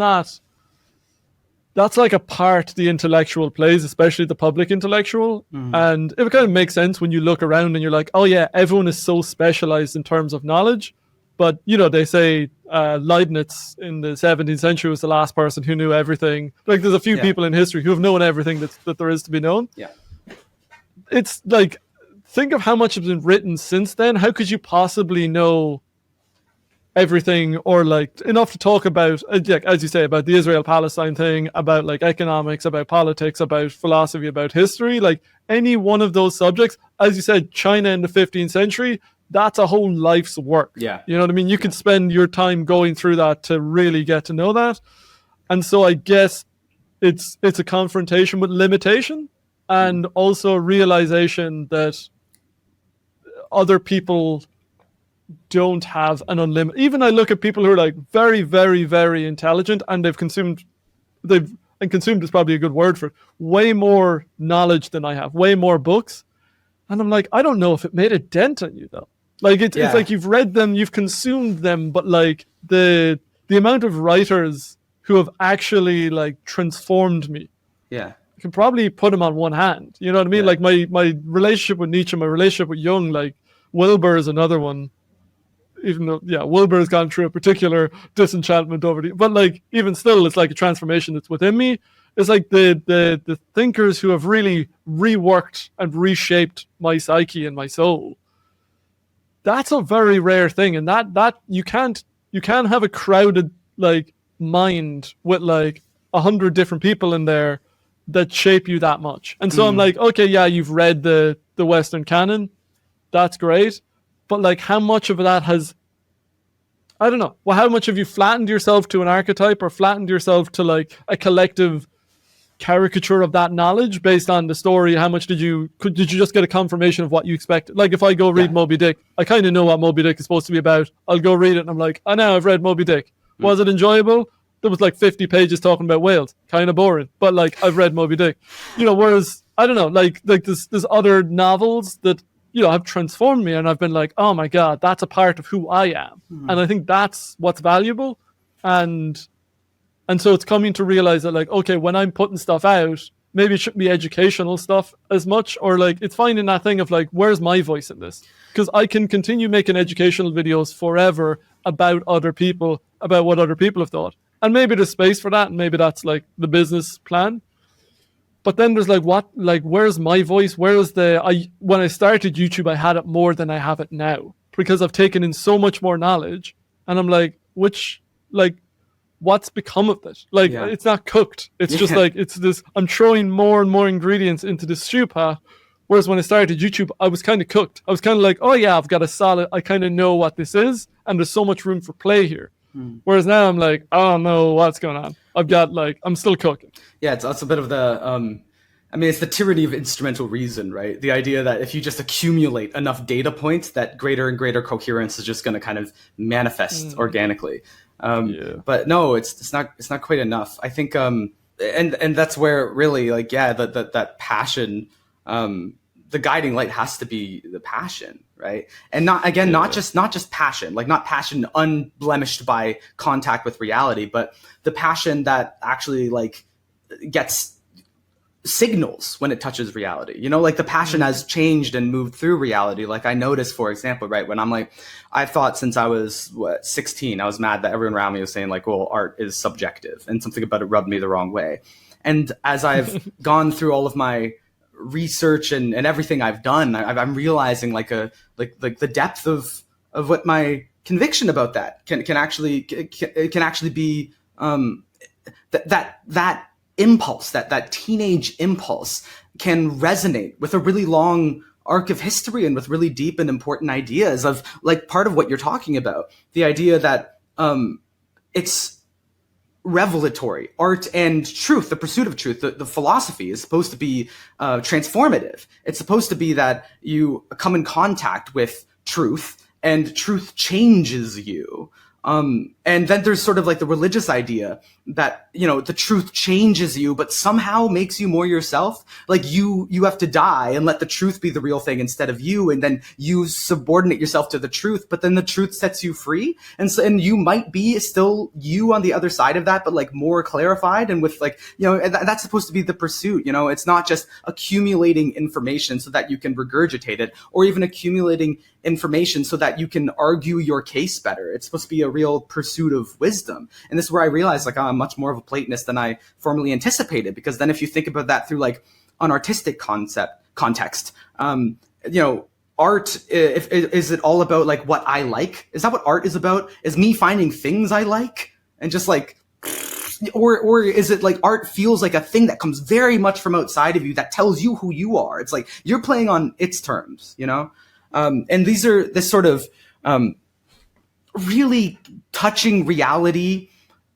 like a part the intellectual plays, especially the public intellectual. And it kind of makes sense when you look around and you're like, oh yeah, everyone is so specialized in terms of knowledge. But, you know, they say Leibniz in the 17th century was the last person who knew everything. Like, there's a few people in history who have known everything that there is to be known. Yeah. It's like, think of how much has been written since then. How could you possibly know everything, or like enough to talk about, as you say, about the Israel-Palestine thing, about like economics, about politics, about philosophy, about history, like any one of those subjects, as you said, China in the 15th century, that's a whole life's work. Yeah. You know what I mean? You could spend your time going through that to really get to know that. And so I guess it's a confrontation with limitation, and also a realization that other people don't have an unlimited. Even I look at people who are like very, very, very intelligent, and consumed is probably a good word for it, way more knowledge than I have, way more books. And I'm like, I don't know if it made a dent on you though. Like it's like you've read them, you've consumed them, but like the amount of writers who have actually like transformed me. Yeah. I can probably put them on one hand. You know what I mean? Yeah. Like my relationship with Nietzsche, my relationship with Jung, like Wilbur is another one. Even though, Wilbur has gone through a particular disenchantment but like even still, it's like a transformation that's within me. It's like the thinkers who have really reworked and reshaped my psyche and my soul. That's a very rare thing, and that you can't have a crowded like mind with like 100 different people in there that shape you that much. And so I'm like, okay, you've read the Western canon, that's great, but like how much of that has I don't know. Well, how much have you flattened yourself to an archetype or flattened yourself to like a collective caricature of that knowledge based on the story? How much did you just get a confirmation of what you expected? Like if I go read Moby Dick, I kind of know what Moby Dick is supposed to be about. I'll go read it and I'm like, oh, now I've read Moby Dick. Was it enjoyable? There was like 50 pages talking about whales. Kind of boring, but like I've read Moby Dick. Whereas I don't know, like there's other novels that have transformed me, and I've been like, oh my god, that's a part of who I am, and I think that's what's valuable, and so it's coming to realize that like, okay, when I'm putting stuff out, maybe it shouldn't be educational stuff as much, or like it's finding that thing of like, where's my voice in this? Because I can continue making educational videos forever about other people, about what other people have thought, and maybe there's space for that, and maybe that's like the business plan. But then there's where's my voice? When I started YouTube, I had it more than I have it now because I've taken in so much more knowledge, and I'm like, what's become of it? Like, it's not cooked. It's just like, it's this, I'm throwing more and more ingredients into this stew pot. Whereas when I started YouTube, I was kind of cooked. I was kind of like, oh yeah, I've got a solid, I kind of know what this is, and there's so much room for play here. Whereas now I'm like, I don't know what's going on. I'm still cooking. Yeah, it's a bit of the, it's the tyranny of instrumental reason, right? The idea that if you just accumulate enough data points, that greater and greater coherence is just going to kind of manifest organically. But no, it's not quite enough. I think, and that's where really like, that passion, the guiding light has to be the passion, right? And not just passion, like not passion unblemished by contact with reality, but the passion that actually like gets signals when it touches reality. Like the passion has changed and moved through reality. Like I noticed, for example, right, when I'm like, I thought since I was 16, I was mad that everyone around me was saying like, well, art is subjective, and something about it rubbed me the wrong way. And as I've gone through all of my research and everything I've done, I'm realizing like the depth of what my conviction about that can actually be that impulse, that teenage impulse can resonate with a really long arc of history and with really deep and important ideas of like part of what you're talking about. The idea that it's revelatory. Art and truth, the pursuit of truth, the philosophy is supposed to be transformative. It's supposed to be that you come in contact with truth and truth changes you. And then there's sort of like the religious idea that, the truth changes you, but somehow makes you more yourself. Like you have to die and let the truth be the real thing instead of you. And then you subordinate yourself to the truth, but then the truth sets you free. And you might be still you on the other side of that, but like more clarified and with like, that's supposed to be the pursuit. It's not just accumulating information so that you can regurgitate it, or even accumulating information so that you can argue your case better. It's supposed to be a real pursuit of wisdom. And this is where I realized like I'm much more of a Platonist than I formerly anticipated, because then if you think about that through like an artistic context, art, is it all about like what I like? Is that what art is about? Is me finding things I like and just like, or is it like art feels like a thing that comes very much from outside of you that tells you who you are? It's like you're playing on its terms, and these are this sort of really touching reality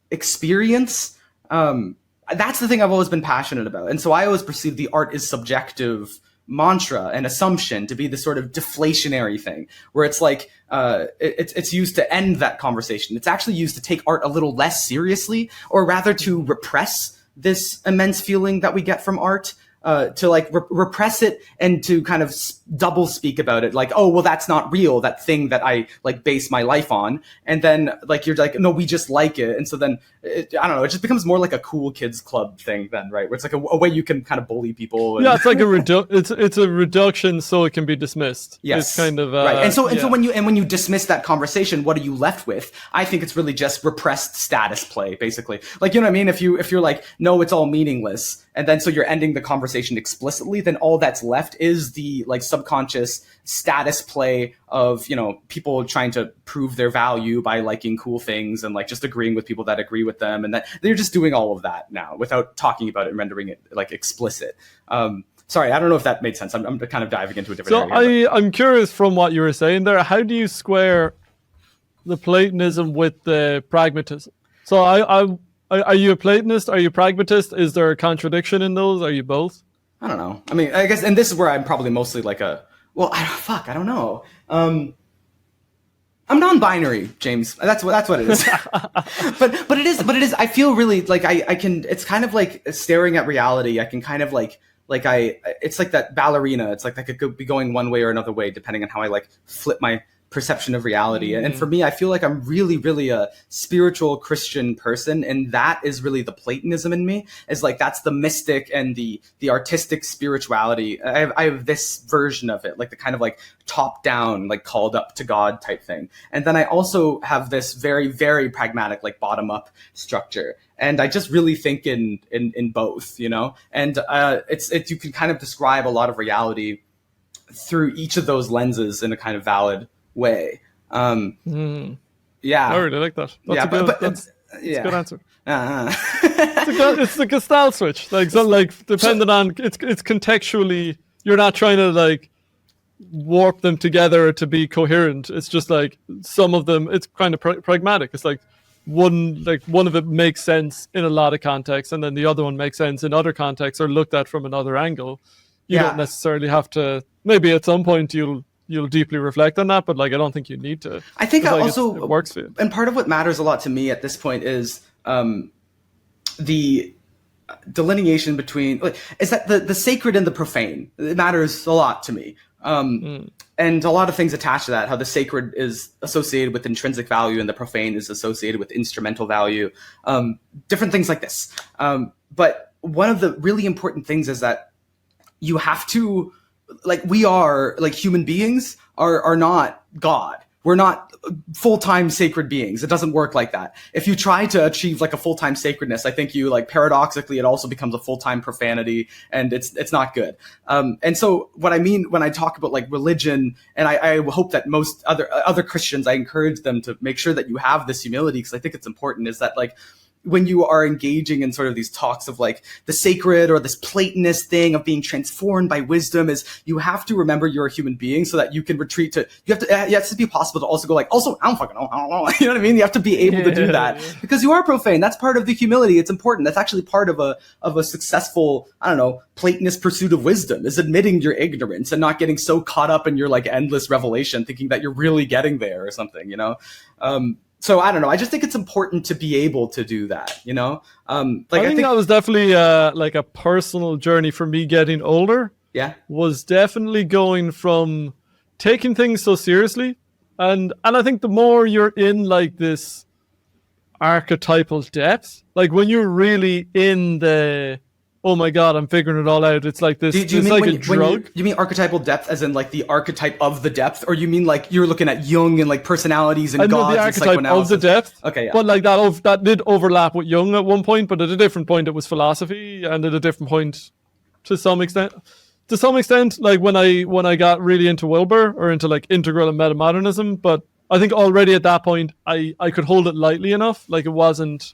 experience. That's the thing I've always been passionate about. And so I always perceive the art is subjective mantra and assumption to be the sort of deflationary thing where it's like it's used to end that conversation. It's actually used to take art a little less seriously, or rather to repress this immense feeling that we get from art. To like repress it and to kind of double speak about it, like, oh well, that's not real, that thing that I like base my life on. And then like you're like, no, we just like it. And so then I don't know, it just becomes more like a cool kids club thing then, right, where it's like a way you can kind of bully people and... it's like it's a reduction so it can be dismissed. Yes, it's kind of right. And so when you dismiss that conversation, what are you left with? I think it's really just repressed status play, basically. Like, you know what I mean? If you're like, no, it's all meaningless, and then so you're ending the conversation explicitly, then all that's left is the like subconscious status play of, people trying to prove their value by liking cool things and like just agreeing with people that agree with them. And that they're just doing all of that now without talking about it and rendering it like explicit. Sorry, I don't know if that made sense. I'm kind of diving into a different area. So I'm curious from what you were saying there, how do you square the Platonism with the pragmatism. So are you a Platonist? Are you a pragmatist? Is there a contradiction in those? Are you both? I don't know. I mean, I guess, and this is where I'm probably mostly like I don't know. I'm non-binary, James. That's what it is. but it is. I feel really like I can. It's kind of like staring at reality. I can kind of it's like that ballerina. It's like I could be going one way or another way depending on how I like flip my perception of reality. And for me, I feel like I'm really, really a spiritual Christian person, and that is really the Platonism in me. Is like that's the mystic and the artistic spirituality. I have this version of it, like the kind of like top down, like called up to God type thing. And then I also have this very, very pragmatic, like bottom up structure. And I just really think in both, you know. And it's you can kind of describe a lot of reality through each of those lenses in a kind of valid way. Yeah, I really like that. That's a good answer. It's the Gestalt switch, like so, like depending on it's contextually. You're not trying to like warp them together to be coherent. It's just like some of them. It's kind of pragmatic. It's like one of it makes sense in a lot of contexts, and then the other one makes sense in other contexts or looked at from another angle. You don't necessarily have to. Maybe at some point you'll deeply reflect on that, but like I don't think you need to. I think like also it works for you. And part of what matters a lot to me at this point is the delineation between is that the sacred and the profane. It matters a lot to me. And a lot of things attached to that, how the sacred is associated with intrinsic value and the profane is associated with instrumental value, different things like this. But one of the really important things is that you have to, like, we are, like, human beings are not God. We're not full-time sacred beings. It doesn't work like that. If you try to achieve like a full-time sacredness, I think you like paradoxically, it also becomes a full-time profanity, and it's not good. And so what I mean when I talk about like religion, and I hope that most other Christians, I encourage them to make sure that you have this humility, because I think it's important, is that like, when you are engaging in sort of these talks of like the sacred or this Platonist thing of being transformed by wisdom, is you have to remember you're a human being so that you can retreat to, it has to be possible to also go like, also, I don't fucking know. You know what I mean? You have to be able to do that because you are profane. That's part of the humility. It's important. That's actually part of a successful, I don't know, Platonist pursuit of wisdom, is admitting your ignorance and not getting so caught up in your like endless revelation, thinking that you're really getting there or something, you know? So I don't know. I just think it's important to be able to do that, you know? I think that was definitely like a personal journey for me getting older. Yeah. Was definitely going from taking things so seriously. And I think the more you're in like this archetypal depth, like when you're really in the, oh my God, I'm figuring it all out. It's like this. Do you mean like a drug? You mean archetypal depth as in like the archetype of the depth, or you mean like you're looking at Jung and like personalities and gods the and archetype psychoanalysis? of the depth. Okay, yeah. But like that did overlap with Jung at one point, but at a different point it was philosophy, and at a different point, to some extent, like when I got really into Wilbur or into like integral and metamodernism. But I think already at that point I could hold it lightly enough. Like it wasn't.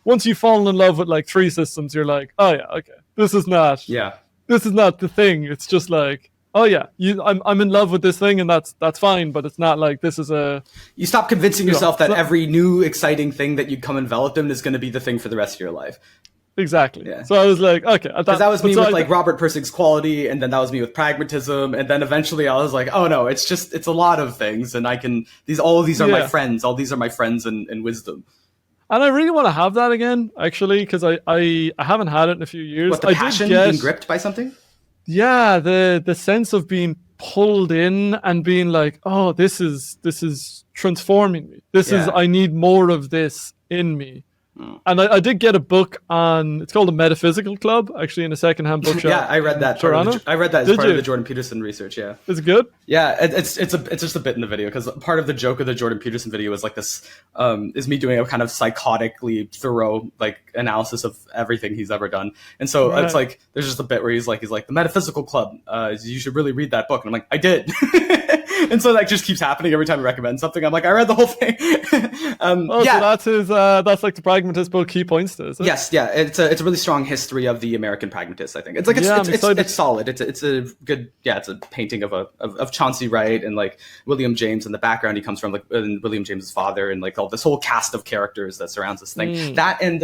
Once you've fallen in love with like three systems, you're like, oh yeah, okay, this is not the thing. It's just like, oh yeah, I'm in love with this thing, and that's fine. But it's not like this is a. You stop convincing yourself that every new exciting thing that you come enveloped in is going to be the thing for the rest of your life. Exactly. Yeah. So I was like, okay, because that was me with like Robert Pirsig's quality, and then that was me with pragmatism, and then eventually I was like, oh no, it's a lot of things, and all of these are my friends. All these are my friends in wisdom. And I really want to have that again, actually, because I haven't had it in a few years. What, the passion, being gripped by something? Yeah, the sense of being pulled in and being like, oh, this is transforming me. I need more of this in me. And I did get a book on, it's called the Metaphysical Club, actually, in a secondhand bookshop. Yeah, I read that. I read that as part of the Jordan Peterson research. Yeah, is it good? Yeah, it's just a bit in the video, because part of the joke of the Jordan Peterson video is like this is me doing a kind of psychotically thorough like analysis of everything he's ever done, and so it's like there's just a bit where he's like the Metaphysical Club. You should really read that book, and I'm like, I did. And so that just keeps happening every time I recommend something. I'm like, I read the whole thing. So that's his. That's like the pragmatist book key points to, is it? Yes, yeah. It's a really strong history of the American pragmatists. I think it's like it's solid. It's a good it's a painting of Chauncey Wright and like William James in the background he comes from, like William James's father, and like all this whole cast of characters that surrounds this thing. That and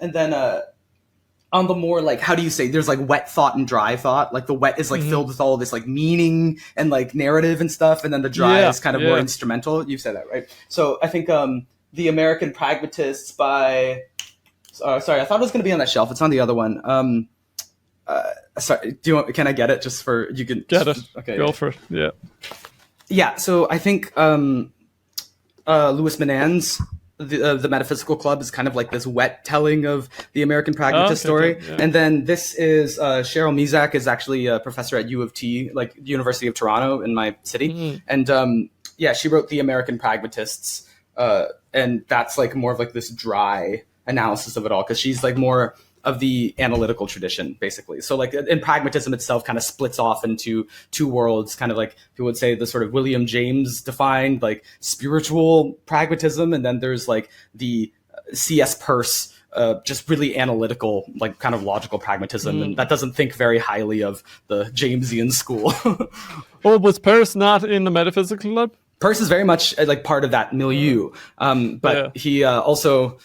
then on the more like, how do you say, there's like wet thought and dry thought. Like the wet is like filled with all of this like meaning and like narrative and stuff, and then the dry is kind of more instrumental. You said that right. So I think the American Pragmatists by sorry, I thought it was going to be on that shelf. It's on the other one. Sorry, can I get it just for, you can get it? Okay, go for it. Yeah. So I think Louis Menand's the Metaphysical Club is kind of like this wet telling of the American pragmatist story. And then this is Cheryl Mezak is actually a professor at U of T, like University of Toronto in my city. And she wrote The American Pragmatists, and that's like more of like this dry analysis of it all, because she's like more of the analytical tradition, basically. So like in pragmatism itself kind of splits off into two worlds, kind of like people would say the sort of William James defined like spiritual pragmatism. And then there's like the C.S. Peirce, just really analytical, like kind of logical pragmatism. And that doesn't think very highly of the Jamesian school. Oh, was Peirce not in the Metaphysical Club? Peirce is very much like part of that milieu. But he also,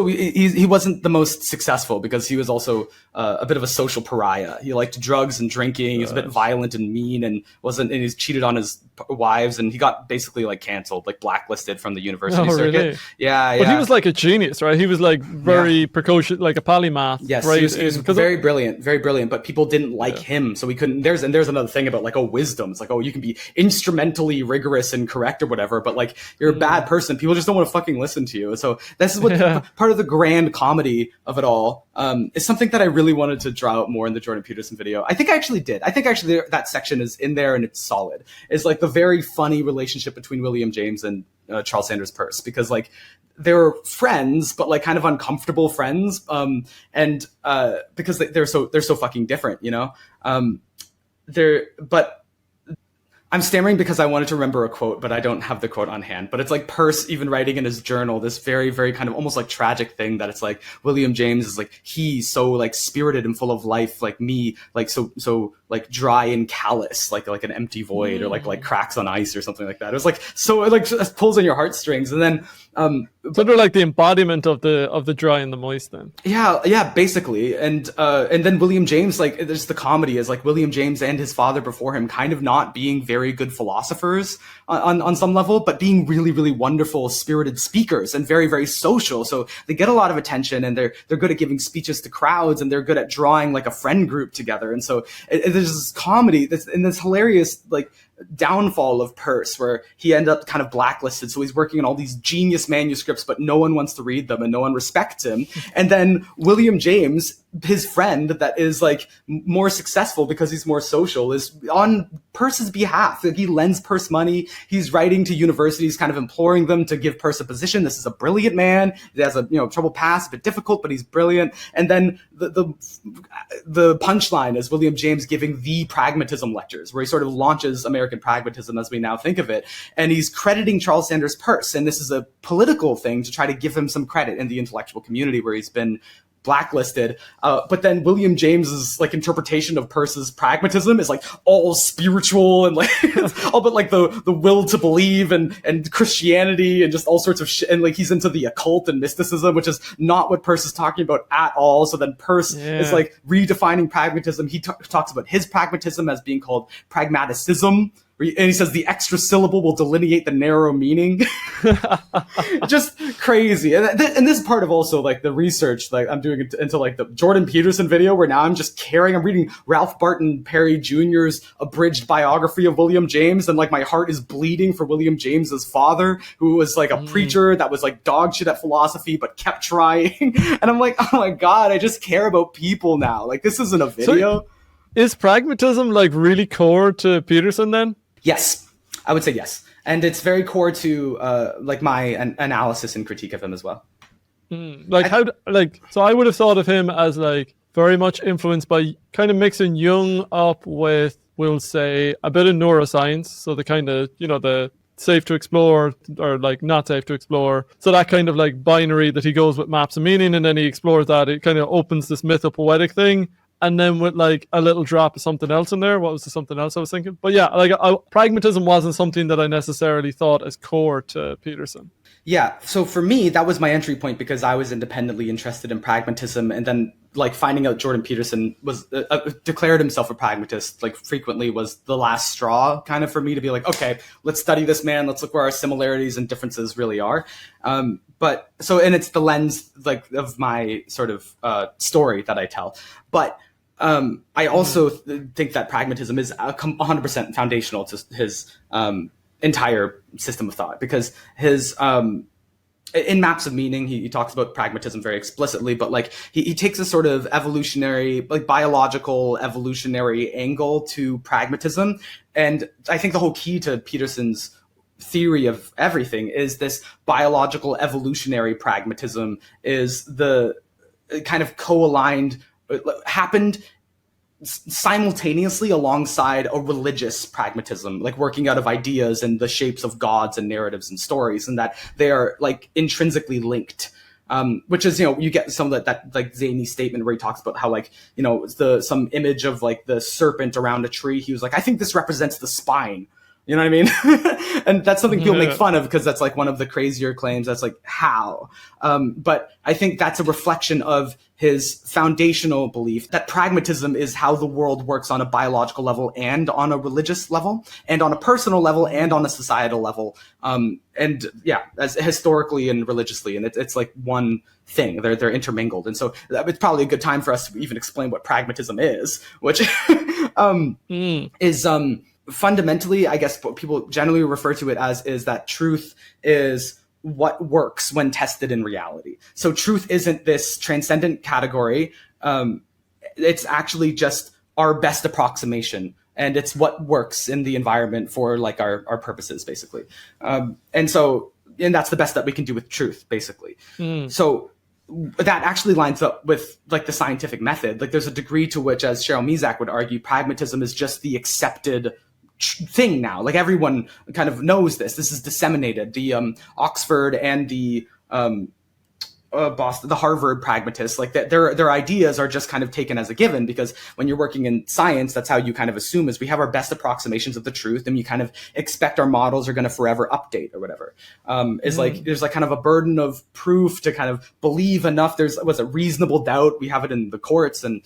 he wasn't the most successful because he was also a bit of a social pariah. He liked drugs and drinking. He was a bit violent and mean, and he's cheated on his wives, and he got basically like canceled, like blacklisted from the university circuit. Really? Yeah. But he was like a genius, right? He was like very precocious, like a polymath. Yes, right? he was very brilliant, but people didn't like him, so we couldn't. There's another thing about like, wisdom. It's like, you can be instrumentally rigorous and correct or whatever, but like you're a bad person. People just don't want to fucking listen to you. So this is what part of the grand comedy of it all is something that I really wanted to draw out more in the Jordan Peterson video. I think I actually did. I think actually that section is in there and it's solid. It's like the very funny relationship between William James and Charles Sanders Peirce, because like they were friends, but like kind of uncomfortable friends, and because they're so fucking different, you know. But I'm stammering because I wanted to remember a quote, but I don't have the quote on hand. But it's like Peirce even writing in his journal this very, very kind of almost like tragic thing that it's like William James is like, he's so like spirited and full of life, like me, like so like dry and callous, like an empty void, or like cracks on ice or something like that. It was like so it like just pulls on your heartstrings, and then so they're like the embodiment of the dry and the moist then. Yeah, basically. And then William James, like there's the comedy is like William James and his father before him kind of not being very good philosophers on some level, but being really, really wonderful, spirited speakers and very, very social. So they get a lot of attention, and they're good at giving speeches to crowds, and they're good at drawing like a friend group together. And so there's this comedy and this hilarious like downfall of Peirce, where he ended up kind of blacklisted. So he's working on all these genius manuscripts, but no one wants to read them and no one respects him. And then William James, his friend that is like more successful because he's more social, is on Peirce's behalf. Like, he lends Peirce money. He's writing to universities, kind of imploring them to give Peirce a position. This is a brilliant man. He has a troubled past, a bit difficult, but he's brilliant. And then the punchline is William James giving the pragmatism lectures, where he sort of launches American pragmatism as we now think of it. And he's crediting Charles Sanders Peirce. And this is a political thing to try to give him some credit in the intellectual community where he's been blacklisted. But then William James's like interpretation of Peirce's pragmatism is like all spiritual and like all but like the will to believe and Christianity and just all sorts of shit. And like he's into the occult and mysticism, which is not what Peirce is talking about at all. So then Peirce is like redefining pragmatism. He talks about his pragmatism as being called pragmaticism. And he says the extra syllable will delineate the narrow meaning. Just crazy. And this is part of also like the research like I'm doing into like the Jordan Peterson video, where now I'm reading Ralph Barton Perry Jr.'s abridged biography of William James, and like my heart is bleeding for William James's father, who was like a preacher that was like dog shit at philosophy but kept trying. And I'm like, oh my God, I just care about people now. Like, this isn't a video. So is pragmatism like really core to Peterson then? Yes, I would say yes. And it's very core to like my analysis and critique of him as well. So I would have thought of him as like very much influenced by kind of mixing Jung up with will say a bit of neuroscience, so the kind of, the safe to explore or like not safe to explore. So that kind of like binary that he goes with maps of meaning, and then he explores that. It kind of opens this mythopoetic thing. And then with like a little drop of something else in there. What was the something else I was thinking? But yeah, like pragmatism wasn't something that I necessarily thought as core to Peterson. Yeah, so for me, that was my entry point because I was independently interested in pragmatism, and then like finding out Jordan Peterson was declared himself a pragmatist, like frequently was the last straw kind of for me to be like, okay, let's study this man. Let's look where our similarities and differences really are. But so, and it's the lens like of my sort of story that I tell. But I also think that pragmatism is 100% foundational to his entire system of thought, because his in Maps of Meaning he talks about pragmatism very explicitly, but like he takes a sort of evolutionary, like biological evolutionary angle to pragmatism. And I think the whole key to Peterson's theory of everything is this biological evolutionary pragmatism is the kind of co-aligned, happened simultaneously alongside a religious pragmatism, like working out of ideas and the shapes of gods and narratives and stories, and that they are like intrinsically linked. Which is, you get some of that like zany statement where he talks about how like, some image of like the serpent around a tree. He was like, I think this represents the spine. You know what I mean? And that's something people make fun of because that's like one of the crazier claims. That's like, how? But I think that's a reflection of his foundational belief that pragmatism is how the world works on a biological level and on a religious level and on a personal level and on a societal level. And yeah, as historically and religiously. And it's like one thing. They're intermingled. And so it's probably a good time for us to even explain what pragmatism is, which is fundamentally, I guess what people generally refer to it as is that truth is what works when tested in reality. So truth isn't this transcendent category. It's actually just our best approximation, and it's what works in the environment for like our purposes, basically. And that's the best that we can do with truth, basically. So that actually lines up with like the scientific method. Like there's a degree to which, as Cheryl Mezak would argue, pragmatism is just the accepted thing now. Like everyone kind of knows this. This is disseminated. The Oxford and the Boston, the Harvard pragmatists, like their ideas are just kind of taken as a given, because when you're working in science, that's how you kind of assume is we have our best approximations of the truth, and you kind of expect our models are going to forever update or whatever. Like there's like kind of a burden of proof to kind of believe enough. There's a reasonable doubt. We have it in the courts, and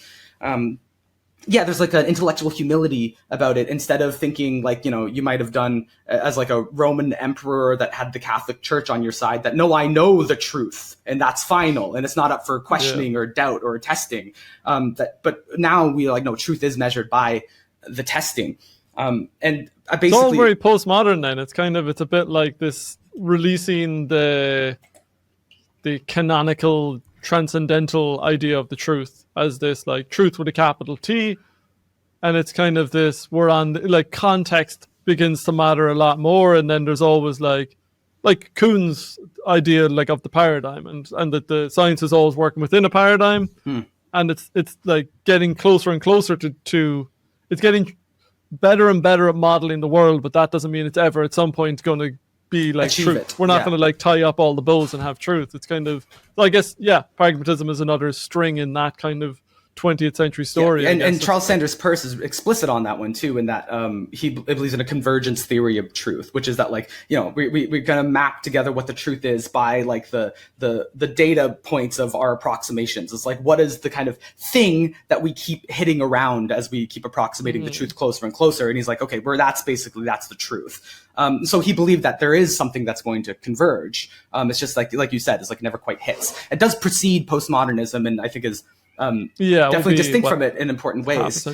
there's like an intellectual humility about it, instead of thinking like, you might have done as like a Roman emperor that had the Catholic Church on your side, that no, I know the truth and that's final and it's not up for questioning or doubt or testing. But now we like, no, truth is measured by the testing. And I basically, it's all very postmodern then. It's a bit like this releasing the canonical transcendental idea of the truth as this like truth with a capital T, and it's kind of this, we're on like context begins to matter a lot more, and then there's always like Kuhn's idea like of the paradigm, and that the science is always working within a paradigm, and it's like getting closer and closer to it's getting better and better at modeling the world, but that doesn't mean it's ever at some point going to be like achieve truth. it. We're not going to like tie up all the bows and have truth. It's kind of, I guess, pragmatism is another string in that kind of 20th century story. Yeah. And Charles Sanders Peirce is explicit on that one too, in that he believes in a convergence theory of truth, which is that like, we're going to map together what the truth is by like the data points of our approximations. It's like, what is the kind of thing that we keep hitting around as we keep approximating the truth closer and closer? And he's like, okay, that's the truth. So he believed that there is something that's going to converge. It's just like you said, it's like never quite hits. It does precede postmodernism, and I think is definitely distinct from it in important ways.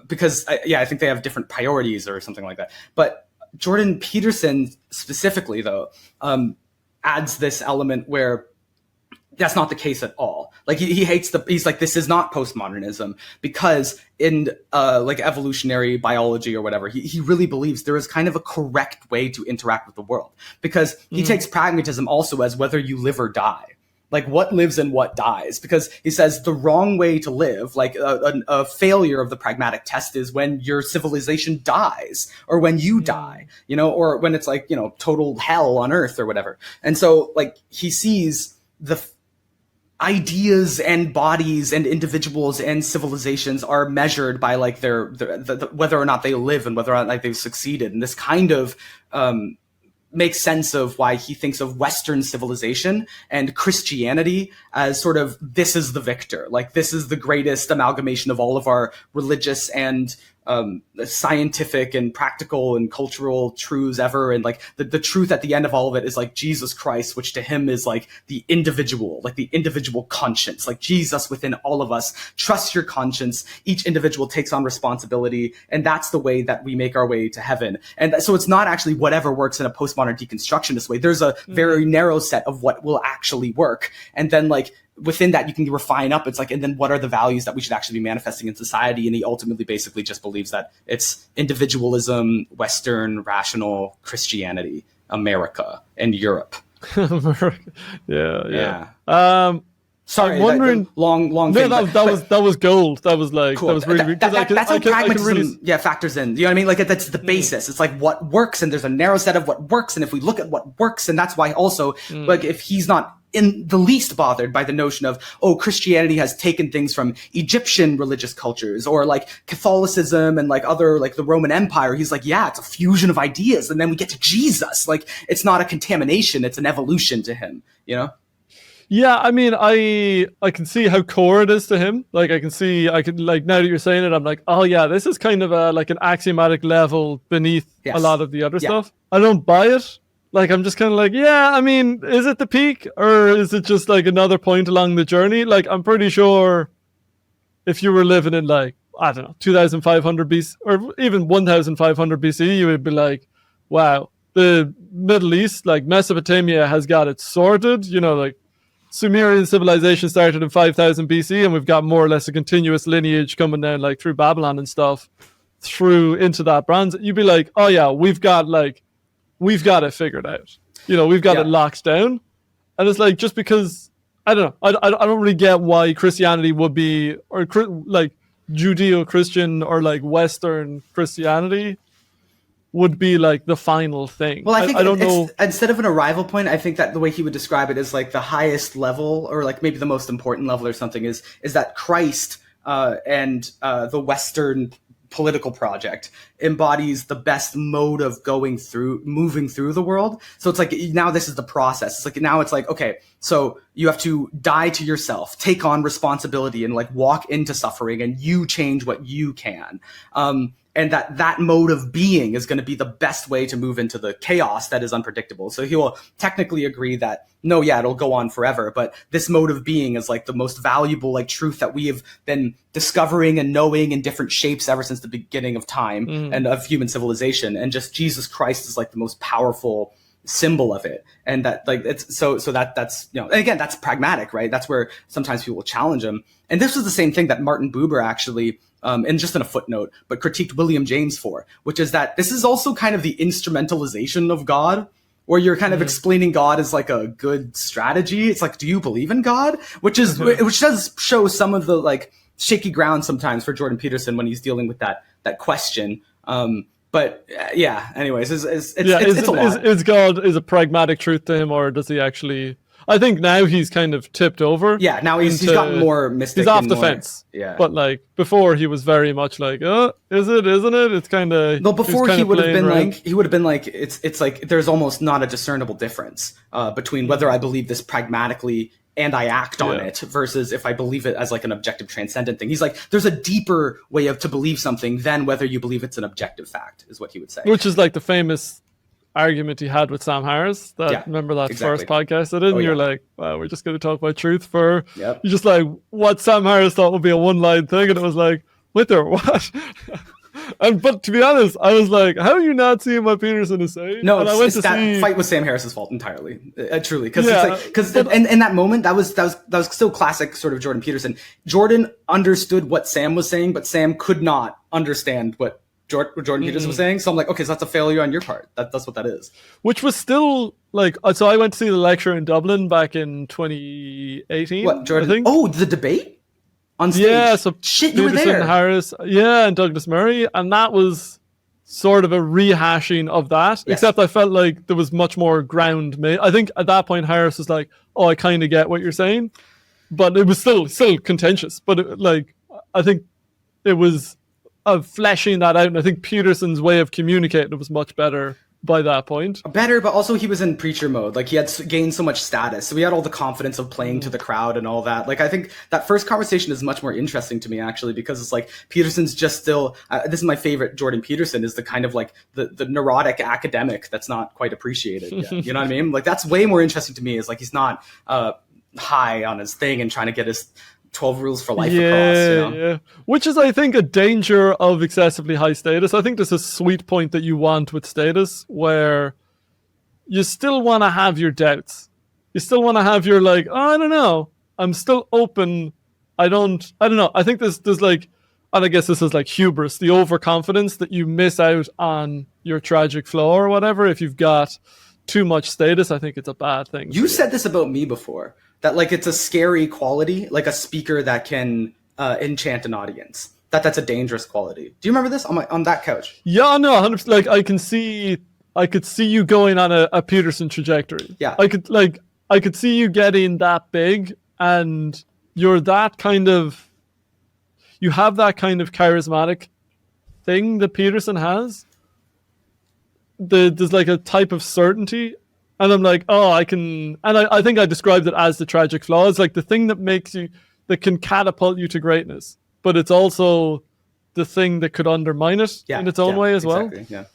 Because I think they have different priorities or something like that. But Jordan Peterson specifically, though, adds this element where that's not the case at all. Like he hates he's like, this is not postmodernism, because in like evolutionary biology or whatever, he really believes there is kind of a correct way to interact with the world, because he takes pragmatism also as whether you live or die. like what lives and what dies, because he says the wrong way to live, like a failure of the pragmatic test, is when your civilization dies, or when you die, you know, or when it's like, you know, total hell on earth or whatever. And so like he sees the ideas and bodies and individuals and civilizations are measured by like their whether or not they live and whether or not like they've succeeded. And this kind of makes sense of why he thinks of Western civilization and Christianity as sort of, this is the victor. Like, this is the greatest amalgamation of all of our religious and scientific and practical and cultural truths ever. And like the truth at the end of all of it is like Jesus Christ, which to him is like the individual conscience, like Jesus within all of us. Trust your conscience. Each individual takes on responsibility. And that's the way that we make our way to heaven. And so it's not actually whatever works in a postmodern deconstructionist way. There's a very narrow set of what will actually work. And then like, within that, you can refine up. It's like, and then what are the values that we should actually be manifesting in society? And he ultimately basically just believes that it's individualism, Western, rational Christianity, America, and Europe. Yeah. Sorry, I'm wondering. Long No, thing. that was gold. That was like cool. That was really. That's how pragmatism really... factors in. You know what I mean? Like that's the basis. It's like what works, and there's a narrow set of what works. And if we look at what works, and that's why also like if he's not in the least bothered by the notion of, oh, Christianity has taken things from Egyptian religious cultures or like Catholicism and like other, like the Roman Empire. He's like, yeah, it's a fusion of ideas. And then we get to Jesus. Like, it's not a contamination. It's an evolution to him, you know? Yeah, I mean, I can see how core it is to him. Like, I can like, now that you're saying it, I'm like, oh yeah, this is kind of like an axiomatic level beneath a lot of the other stuff. I don't buy it. Like, I'm just kind of like, yeah, I mean, is it the peak or is it just like another point along the journey? Like, I'm pretty sure if you were living in like, I don't know, 2500 BC or even 1500 BC, you would be like, wow, the Middle East, like Mesopotamia has got it sorted. You know, like Sumerian civilization started in 5000 BC and we've got more or less a continuous lineage coming down like through Babylon and stuff through into that bronze. You'd be like, oh yeah, we've got it figured out. You know, we've got it locked down. And it's like, just because, I don't know, I don't really get why Christianity would be, or like Judeo-Christian or like Western Christianity would be like the final thing. Well, I think I don't know. Instead of an arrival point, I think that the way he would describe it is like the highest level, or like maybe the most important level or something, is that Christ and the Western political project embodies the best mode of moving through the world. So it's like, now this is the process. It's like, now it's like, okay, so you have to die to yourself, take on responsibility, and like walk into suffering, and you change what you can. And that mode of being is going to be the best way to move into the chaos that is unpredictable. So he will technically agree that, no, yeah, it'll go on forever, but this mode of being is like the most valuable like truth that we have been discovering and knowing in different shapes ever since the beginning of time and of human civilization. And just Jesus Christ is like the most powerful symbol of it. And that like it's so that's, you know, and again, that's pragmatic, right? That's where sometimes people will challenge him. And this was the same thing that Martin Buber actually and just in a footnote, but critiqued William James for, which is that this is also kind of the instrumentalization of God, where you're kind of explaining God as like a good strategy. It's like, do you believe in God? Which does show some of the like shaky ground sometimes for Jordan Peterson when he's dealing with that question. But yeah, anyways, it's a lot. Is God is a pragmatic truth to him, or does he actually? I think now he's kind of tipped over. Yeah, now he's gotten more mystic. He's off the fence. Yeah. But like before, he was very much like, oh, is it? Isn't it? It's kind of. No, before he would have been like, it's like there's almost not a discernible difference between whether I believe this pragmatically and I act on it versus if I believe it as like an objective transcendent thing. He's like, there's a deeper way to believe something than whether you believe it's an objective fact, is what he would say. Which is like the famous argument he had with Sam Harris. Remember that first podcast I did? And you're like, wow, we're just going to talk about truth for... You're just like, what Sam Harris thought would be a one-line thing, and it was like, wait there, what? But to be honest, I was like, how are you not seeing what Peterson is saying? No, and I went that fight was Sam Harris's fault entirely, truly. Because in that moment, that was still classic sort of Jordan Peterson. Jordan understood what Sam was saying, but Sam could not understand what Jordan Peterson was saying. So I'm like, okay, so that's a failure on your part. That's what that is. Which was still like, so I went to see the lecture in Dublin back in 2018. What, Jordan? I think. Oh, the debate on stage. Yeah, so shit, you were Peterson, there. Harris, and Douglas Murray, and that was sort of a rehashing of that. Yes. Except I felt like there was much more ground made. I think at that point Harris was like, "Oh, I kind of get what you're saying," but it was still contentious. But I think it was fleshing that out, and I think Peterson's way of communicating it was much better by that point. Better, but also he was in preacher mode. Like, he had gained so much status, so he had all the confidence of playing to the crowd and all that. Like, I think that first conversation is much more interesting to me, actually, because it's like Peterson's just still this is my favorite Jordan Peterson, is the kind of like the neurotic academic that's not quite appreciated yet. You know what I mean? Like, that's way more interesting to me, is like he's not high on his thing and trying to get his 12 rules for life across, you know? Yeah. Which is, I think, a danger of excessively high status. I think there's a sweet point that you want with status where you still want to have your doubts. You still want to have your like, oh, I don't know. I'm still open. I don't know. I think there's like, and I guess this is like hubris, the overconfidence that you miss out on your tragic flaw or whatever. If you've got too much status, I think it's a bad thing. You said this about me before, that like it's a scary quality, like a speaker that can enchant an audience. That's a dangerous quality. Do you remember this on that couch? Yeah, no, 100%. Like I could see you going on a Peterson trajectory. Yeah, I could see you getting that big, and you're that kind of, you have that kind of charismatic thing that Peterson has. There's like a type of certainty. And I'm like, oh, I can, and I think I described it as the tragic flaw. It's like the thing that makes you, that can catapult you to greatness, but it's also the thing that could undermine it in its own way as exactly, well.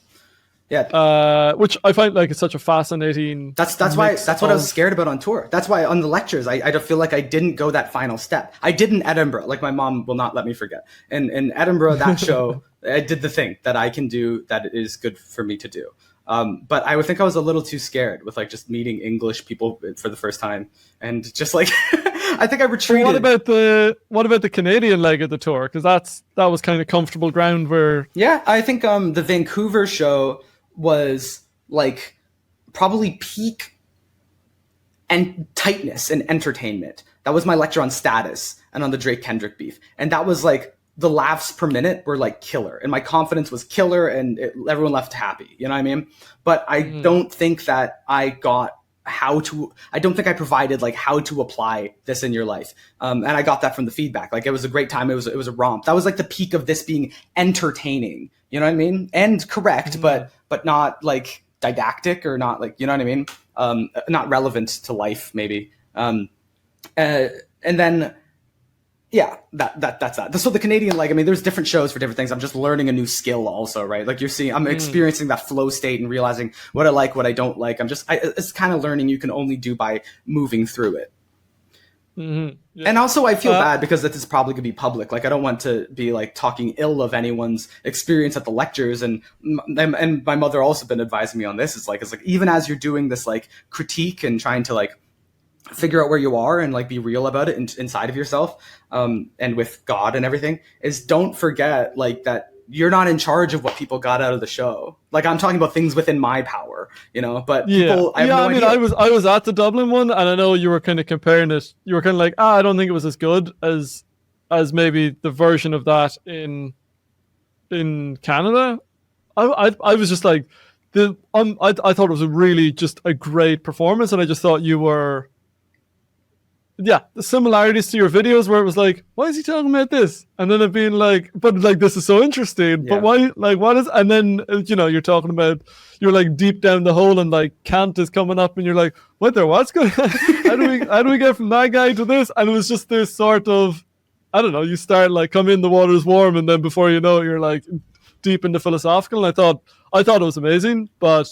Yeah. Which I find like it's such a fascinating. That's what I was scared about on tour. That's why on the lectures I feel like I didn't go that final step. I did in Edinburgh, like my mom will not let me forget. In Edinburgh, that show, I did the thing that I can do that is good for me to do. But I would think I was a little too scared with like just meeting English people for the first time, and just like I think I retreated. What about the Canadian leg of the tour? Because that was kind of comfortable ground where. Yeah, I think the Vancouver show was like probably peak and tightness and entertainment. That was my lecture on status and on the Drake Kendrick beef, and that was like. The laughs per minute were like killer, and my confidence was killer, and everyone left happy. You know what I mean? But I don't think that I got I don't think I provided like how to apply this in your life. And I got that from the feedback. Like, it was a great time. It was a romp. That was like the peak of this being entertaining. You know what I mean? And correct, but not like didactic, or not like, you know what I mean? Not relevant to life, maybe. And then. Yeah, that's that. So the Canadian, like, I mean, there's different shows for different things. I'm just learning a new skill also, right? Like, you're seeing, I'm experiencing that flow state and realizing what I like, what I don't like. It's kind of learning you can only do by moving through it. Mm-hmm. Yeah. And also I feel bad because this is probably going to be public. Like, I don't want to be like talking ill of anyone's experience at the lectures. And my mother also been advising me on this. It's like even as you're doing this like critique and trying to like figure out where you are and like be real about it inside of yourself, and with God and everything, is don't forget like that you're not in charge of what people got out of the show. Like, I'm talking about things within my power, you know, but people, I have no idea. I was at the Dublin one, and I know you were kind of comparing it. You were kind of like, I don't think it was as good as maybe the version of that in Canada. I was just like, I thought it was really just a great performance, and I just thought you were. Yeah, the similarities to your videos where it was like, why is he talking about this? And then it being like, but like, this is so interesting. Yeah. But why, like, what is, and then, you know, you're talking about, you're like deep down the hole and like Kant is coming up and you're like, what's going on? How do we get from that guy to this? And it was just this sort of, I don't know, you start like, come in, the water's warm. And then before you know it, you're like deep into philosophical. And I thought it was amazing. But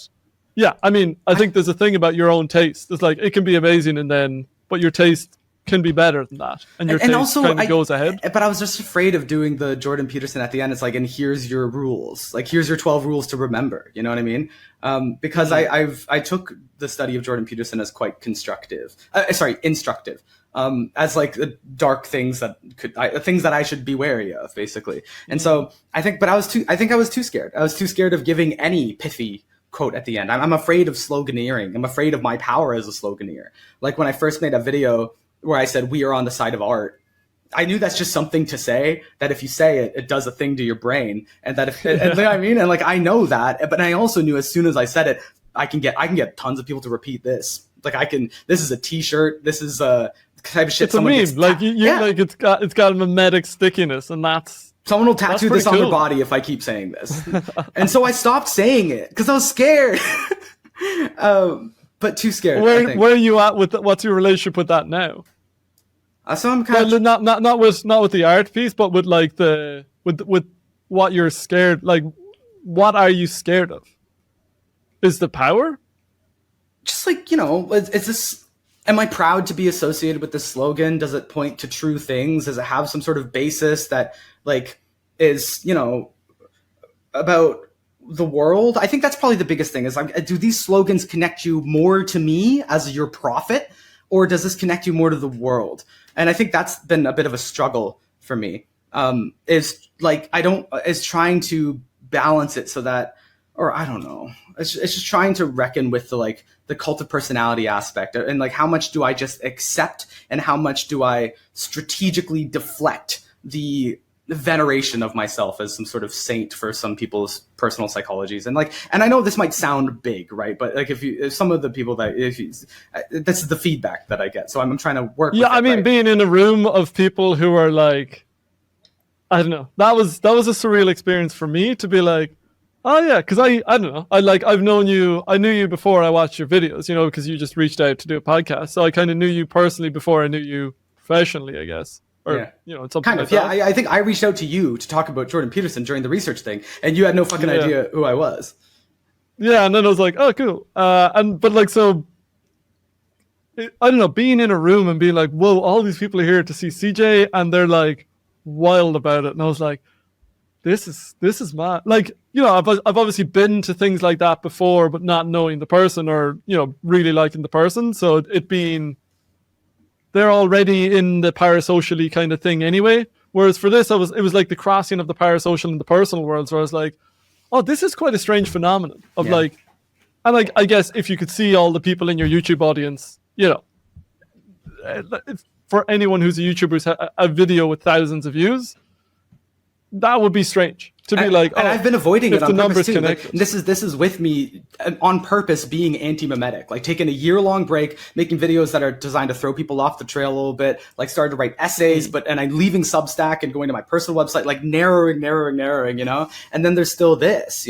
yeah, I mean, I think there's a thing about your own taste. It's like, it can be amazing but your taste can be better than that, and your taste also kind of goes ahead. But I was just afraid of doing the Jordan Peterson at the end. It's like, and here's your rules. Like, here's your 12 rules to remember. You know what I mean? Because I took the study of Jordan Peterson as quite instructive. as like the dark things things that I should be wary of, basically. And so I think I was too scared. I was too scared of giving any pithy quote at the end. I'm afraid of sloganeering. I'm afraid of my power as a sloganeer. Like when I first made a video where I said, "We are on the side of art," I knew that's just something to say, that if you say it, it does a thing to your brain. And that if, and, you know what I mean? And like, I know that, but I also knew as soon as I said it, I can get tons of people to repeat this. Like this is a t-shirt. This is a type of shit. It's a meme. Like like it's got a mimetic stickiness, and someone will tattoo this on their body if I keep saying this. And so I stopped saying it because I was scared. But too scared. Where are you at with what's your relationship with that now? So I'm kind of not with the art piece, but with like with what you're scared. Like, what are you scared of? Is the power? Just like, is this? Am I proud to be associated with this slogan? Does it point to true things? Does it have some sort of basis that like is about the world? I think that's probably the biggest thing. Is like, do these slogans connect you more to me as your prophet, or does this connect you more to the world? And I think that's been a bit of a struggle for me. Is trying to balance it so that, or I don't know. It's just trying to reckon with the cult of personality aspect, and like how much do I just accept and how much do I strategically deflect the veneration of myself as some sort of saint for some people's personal psychologies. And I know this might sound big, right? But like if some of the people this is the feedback that I get. So I'm trying to work. Yeah. with it, right? Being in a room of people who are like, I don't know, that was a surreal experience for me to be like, oh yeah. Cause I don't know. I knew you before I watched your videos, cause you just reached out to do a podcast. So I kind of knew you personally before I knew you professionally, I guess. Or, something kind of, like that. I think I reached out to you to talk about Jordan Peterson during the research thing, and you had no fucking idea who I was. Yeah, and then I was like, oh, cool. I don't know, being in a room and being like, whoa, all these people are here to see CJ, and they're like wild about it, and I was like, this is mad. Like, I've obviously been to things like that before, but not knowing the person or really liking the person, so it being. They're already in the parasocially kind of thing anyway. Whereas for this, it was like the crossing of the parasocial and the personal worlds, where I was like, oh, this is quite a strange phenomenon of I guess if you could see all the people in your YouTube audience, for anyone who's a YouTuber who's a video with thousands of views, that would be strange. To be like, and I've been avoiding it on purpose too. Like, this is with me on purpose being anti-mimetic, like taking a year-long break, making videos that are designed to throw people off the trail a little bit, like started to write essays, and I'm leaving Substack and going to my personal website, like narrowing, and then there's still this,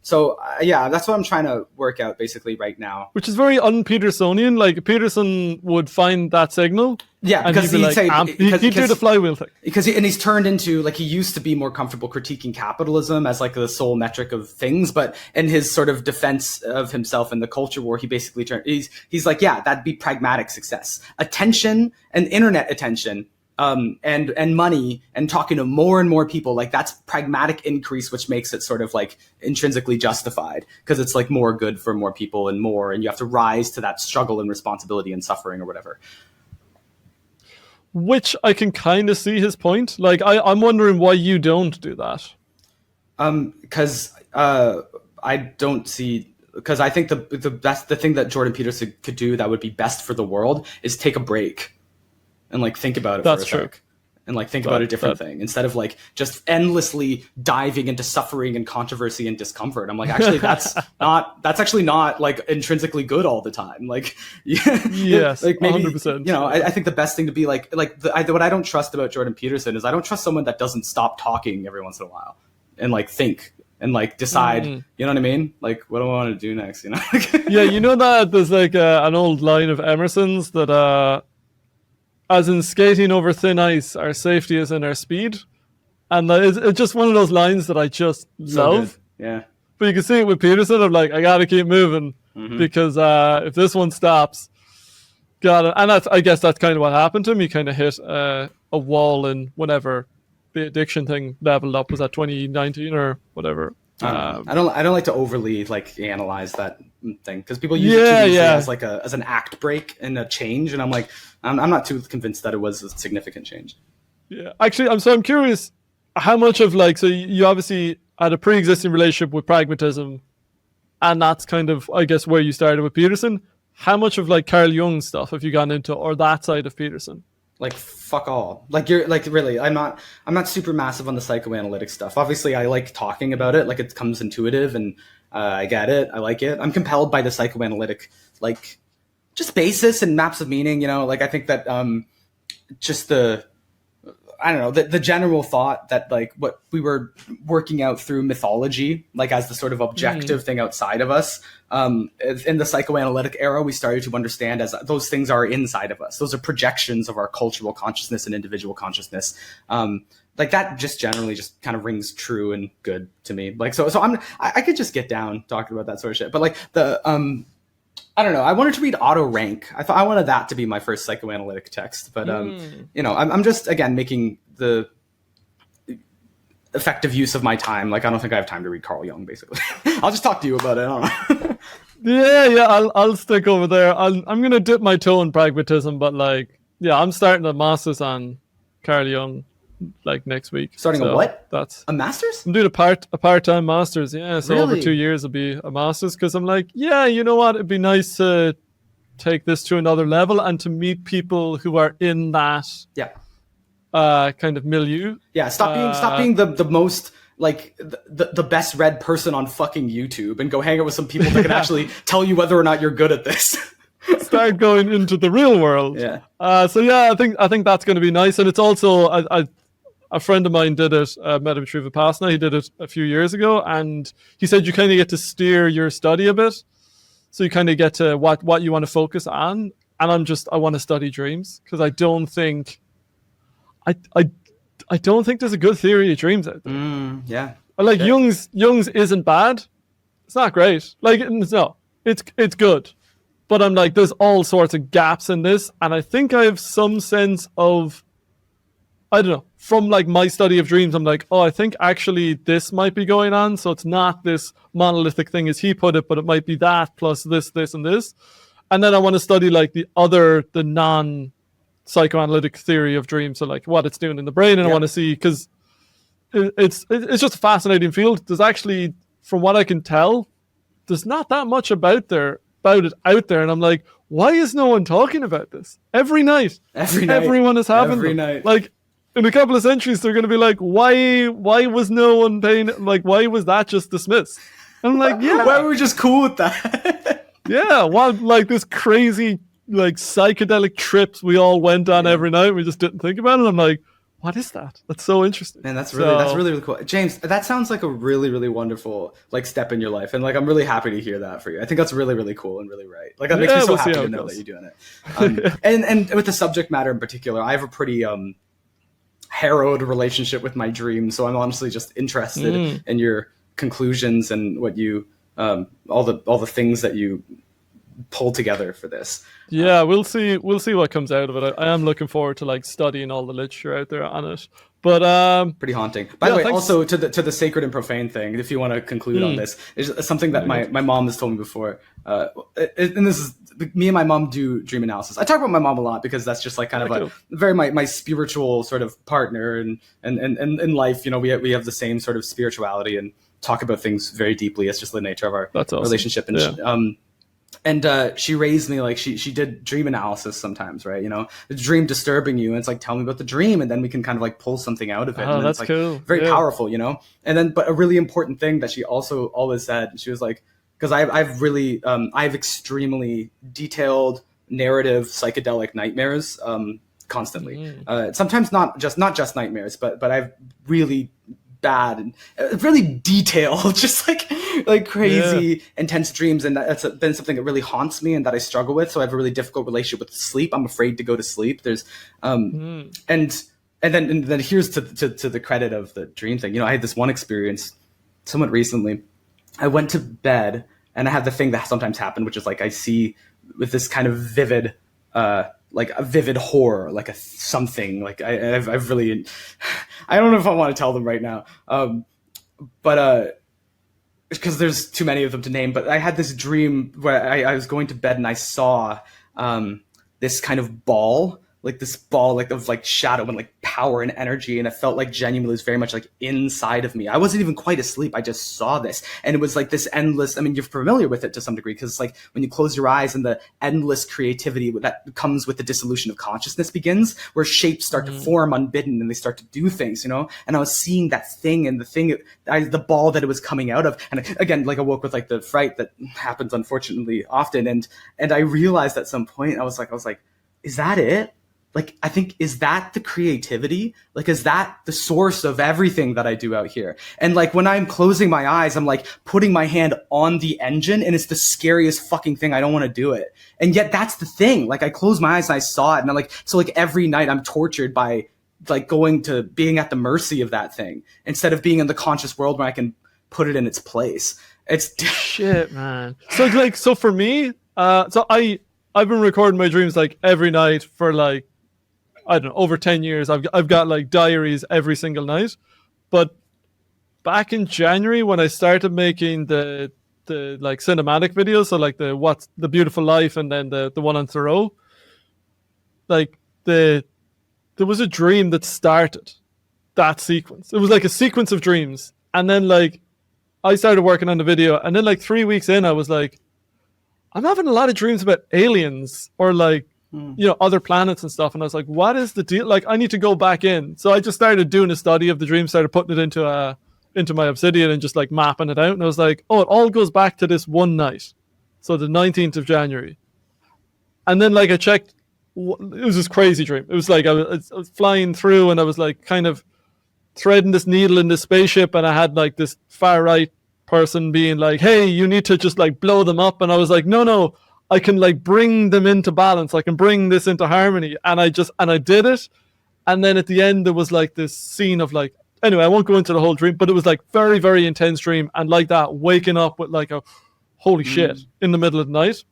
So that's what I'm trying to work out basically right now. Which is very un-Petersonian. Like Peterson would find that signal. Yeah, because he'd do the flywheel thing. And he's turned into, like, he used to be more comfortable critiquing capitalism as like the sole metric of things, but in his sort of defense of himself in the culture war, he basically turned. He's like, yeah, that'd be pragmatic success, attention and internet attention. And money and talking to more and more people, like that's pragmatic increase, which makes it sort of like intrinsically justified because it's like more good for more people and you have to rise to that struggle and responsibility and suffering or whatever. Which I can kind of see his point. Like, I'm wondering why you don't do that. Because I don't see. Because I think that's the thing that Jordan Peterson could do that would be best for the world is take a break and like think about it for a sec. And like think about a different thing instead of like just endlessly diving into suffering and controversy and discomfort. I'm like, actually, that's actually not like intrinsically good all the time. Like, yes, like maybe 100%. I think the best thing to be what I don't trust about Jordan Peterson is I don't trust someone that doesn't stop talking every once in a while and like think and like decide. You know what I mean? Like, what do I want to do next? Yeah, that there's like an old line of Emerson's that. As in skating over thin ice, our safety is in our speed. And it's just one of those lines that I just love. Good. Yeah. But you can see it with Peterson. I'm like, I got to keep moving because if this one stops, and I guess that's kind of what happened to him. He kind of hit a wall in whenever the addiction thing leveled up. Was that 2019 or whatever? I don't like to overly like analyze that thing because people use it too easily as like as an act break and a change, and I'm like, I'm not too convinced that it was a significant change. Yeah, actually, I'm curious how much of like, so you obviously had a pre-existing relationship with pragmatism, and that's kind of, I guess, where you started with Peterson. How much of like Carl Jung stuff have you gone into, or that side of Peterson? Like fuck all. Like you're like really, I'm not super massive on the psychoanalytic stuff. Obviously, I like talking about it, like it comes intuitive, and I get it, I like it. I'm compelled by the psychoanalytic like just basis and maps of meaning. You know, like I think that just the I don't know, the general thought that like what we were working out through mythology, like as the sort of objective thing outside of us, in the psychoanalytic era, we started to understand as those things are inside of us. Those are projections of our cultural consciousness and individual consciousness. Like that just generally just kind of rings true and good to me. Like, so I could just get down talking about that sort of shit, but like I don't know. I wanted to read Auto Rank. I wanted that to be my first psychoanalytic text, but you know, I'm just again making the effective use of my time. Like I don't think I have time to read Carl Jung. Basically, I'll just talk to you about it. I don't know. Yeah. I'll stick over there. I'm gonna dip my toe in pragmatism, but like, yeah, I'm starting a master's on Carl Jung like next week. Starting a what? That's a master's? I'm doing a part-time master's. Yeah, so really? over 2 years it'll be a master's because I'm like, yeah, you know what? It'd be nice to take this to another level and to meet people who are in that kind of milieu. Yeah, stop being the most like the best read person on fucking YouTube and go hang out with some people that can actually tell you whether or not you're good at this. Start going into the real world. Yeah. So yeah, I think that's going to be nice, and it's also a friend of mine did it, met him through Vipassana. He did it a few years ago, and he said you kind of get to steer your study a bit. So you kind of get to what you want to focus on. And I want to study dreams because I don't think there's a good theory of dreams out there. Yeah. Like Jung's isn't bad. It's not great. Like, no, it's good. But I'm like, there's all sorts of gaps in this. And I think I have some sense of, I don't know, from like my study of dreams, I'm like, oh, I think actually this might be going on. So it's not this monolithic thing as he put it, but it might be that plus this, and this. And then I want to study like the non-psychoanalytic theory of dreams. So like what it's doing in the brain. And I want to see, because it's just a fascinating field. There's actually, from what I can tell, there's not that much about it out there. And I'm like, why is no one talking about this? Every night. Everyone is having every them. night. Like, in a couple of centuries, they're going to be like, why was no one paying, like, why was that just dismissed? And I'm like, yeah. Why were we just cool with that? Yeah, like this crazy, like, psychedelic trips we all went on every night. We just didn't think about it. I'm like, what is that? That's so interesting. Man, that's really cool. James, that sounds like a really, really wonderful, like, step in your life. And, like, I'm really happy to hear that for you. I think that's really, really cool and really right. Like, that makes me so happy to know that you're doing it. And with the subject matter in particular, I have a pretty, harrowed relationship with my dreams, so I'm honestly just interested in your conclusions and what you all the things that you pull together for this. Yeah, we'll see what comes out of it. I am looking forward to like studying all the literature out there on it. But pretty haunting. By the way, also to the sacred and profane thing, if you want to conclude on this, is something that my mom has told me before. And this is, me and my mom do dream analysis. I talk about my mom a lot because that's just like kind of a very my spiritual sort of partner, and in life, you know, we have the same sort of spirituality and talk about things very deeply. It's just the nature of our relationship. And she raised me like she did dream analysis sometimes, right? You know, the dream disturbing you, and it's like, tell me about the dream, and then we can kind of like pull something out of it. And that's it's like cool. Very powerful, you know. And then, but a really important thing that she also always said, she was like, because I've extremely detailed narrative psychedelic nightmares constantly. Sometimes not just nightmares, but I've really bad and really detailed, just like crazy intense dreams, and that's been something that really haunts me and that I struggle with. So I have a really difficult relationship with sleep. I'm afraid to go to sleep. There's and then here's to the credit of the dream thing. You know, I had this one experience somewhat recently. I went to bed and I had the thing that sometimes happen, which is like I see with this kind of vivid like a vivid horror, like something like I've really, I don't know if I want to tell them right now. But because there's too many of them to name, but I had this dream where I was going to bed and I saw this kind of ball, like this ball like of like shadow and like power and energy, and it felt like genuinely was very much like inside of me. I wasn't even quite asleep. I just saw this, and it was like this endless, I mean, you're familiar with it to some degree, because it's like when you close your eyes and the endless creativity that comes with the dissolution of consciousness begins, where shapes start to form unbidden and they start to do things, you know. And I was seeing that thing, and the ball that it was coming out of, and again, like I woke with like the fright that happens unfortunately often, and I realized at some point I was like, is that it? Like, I think, is that the creativity? Like, is that the source of everything that I do out here? And like, when I'm closing my eyes, I'm like putting my hand on the engine, and it's the scariest fucking thing. I don't want to do it. And yet that's the thing. Like, I closed my eyes and I saw it. And I'm like, so like every night I'm tortured by like going to being at the mercy of that thing instead of being in the conscious world where I can put it in its place. It's shit, man. So for me, I've been recording my dreams like every night for like, I don't know, over 10 years. I've got like diaries every single night. But back in January, when I started making the like cinematic videos, so like the What's the Beautiful Life and then the one on Thoreau, like there was a dream that started that sequence. It was like a sequence of dreams. And then like I started working on the video, and then like 3 weeks in, I was like, I'm having a lot of dreams about aliens or like, you know, other planets and stuff. And I was like, what is the deal? Like, I need to go back in. So I just started doing a study of the dream, started putting it into my Obsidian and just like mapping it out. And I was like, oh, it all goes back to this one night. So the 19th of January. And then like I checked, it was this crazy dream. It was like I was flying through, and I was like kind of threading this needle in this spaceship, and I had like this far right person being like, hey, you need to just like blow them up. And I was like, no, I can like bring them into balance. I can bring this into harmony. And I did it. And then at the end, there was like this scene of like, anyway, I won't go into the whole dream, but it was like very, very intense dream. And like that, waking up with like a holy shit in the middle of the night.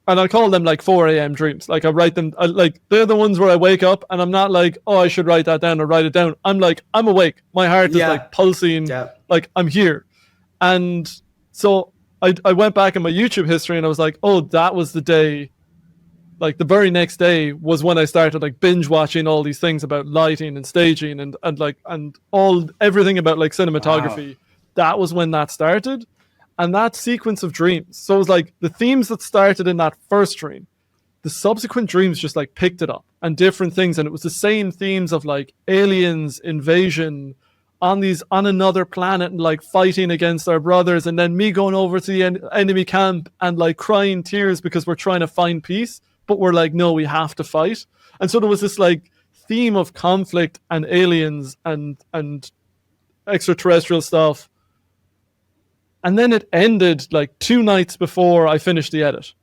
And I call them like 4 a.m. dreams. Like I write them, like they're the ones where I wake up and I'm not like, oh, I should write that down or write it down. I'm like, I'm awake. My heart is like pulsing. Yeah. Like I'm here. And so I went back in my YouTube history and I was like, oh, that was the day, like the very next day was when I started like binge watching all these things about lighting and staging and everything about like cinematography. Wow. That was when that started. And that sequence of dreams. So it was like the themes that started in that first dream, the subsequent dreams just like picked it up and different things. And it was the same themes of like aliens, invasion, on another planet and like fighting against our brothers, and then me going over to the enemy camp and like crying tears because we're trying to find peace, but we're like, no, we have to fight. And so there was this like theme of conflict and aliens and extraterrestrial stuff. And then it ended like 2 nights before I finished the edit.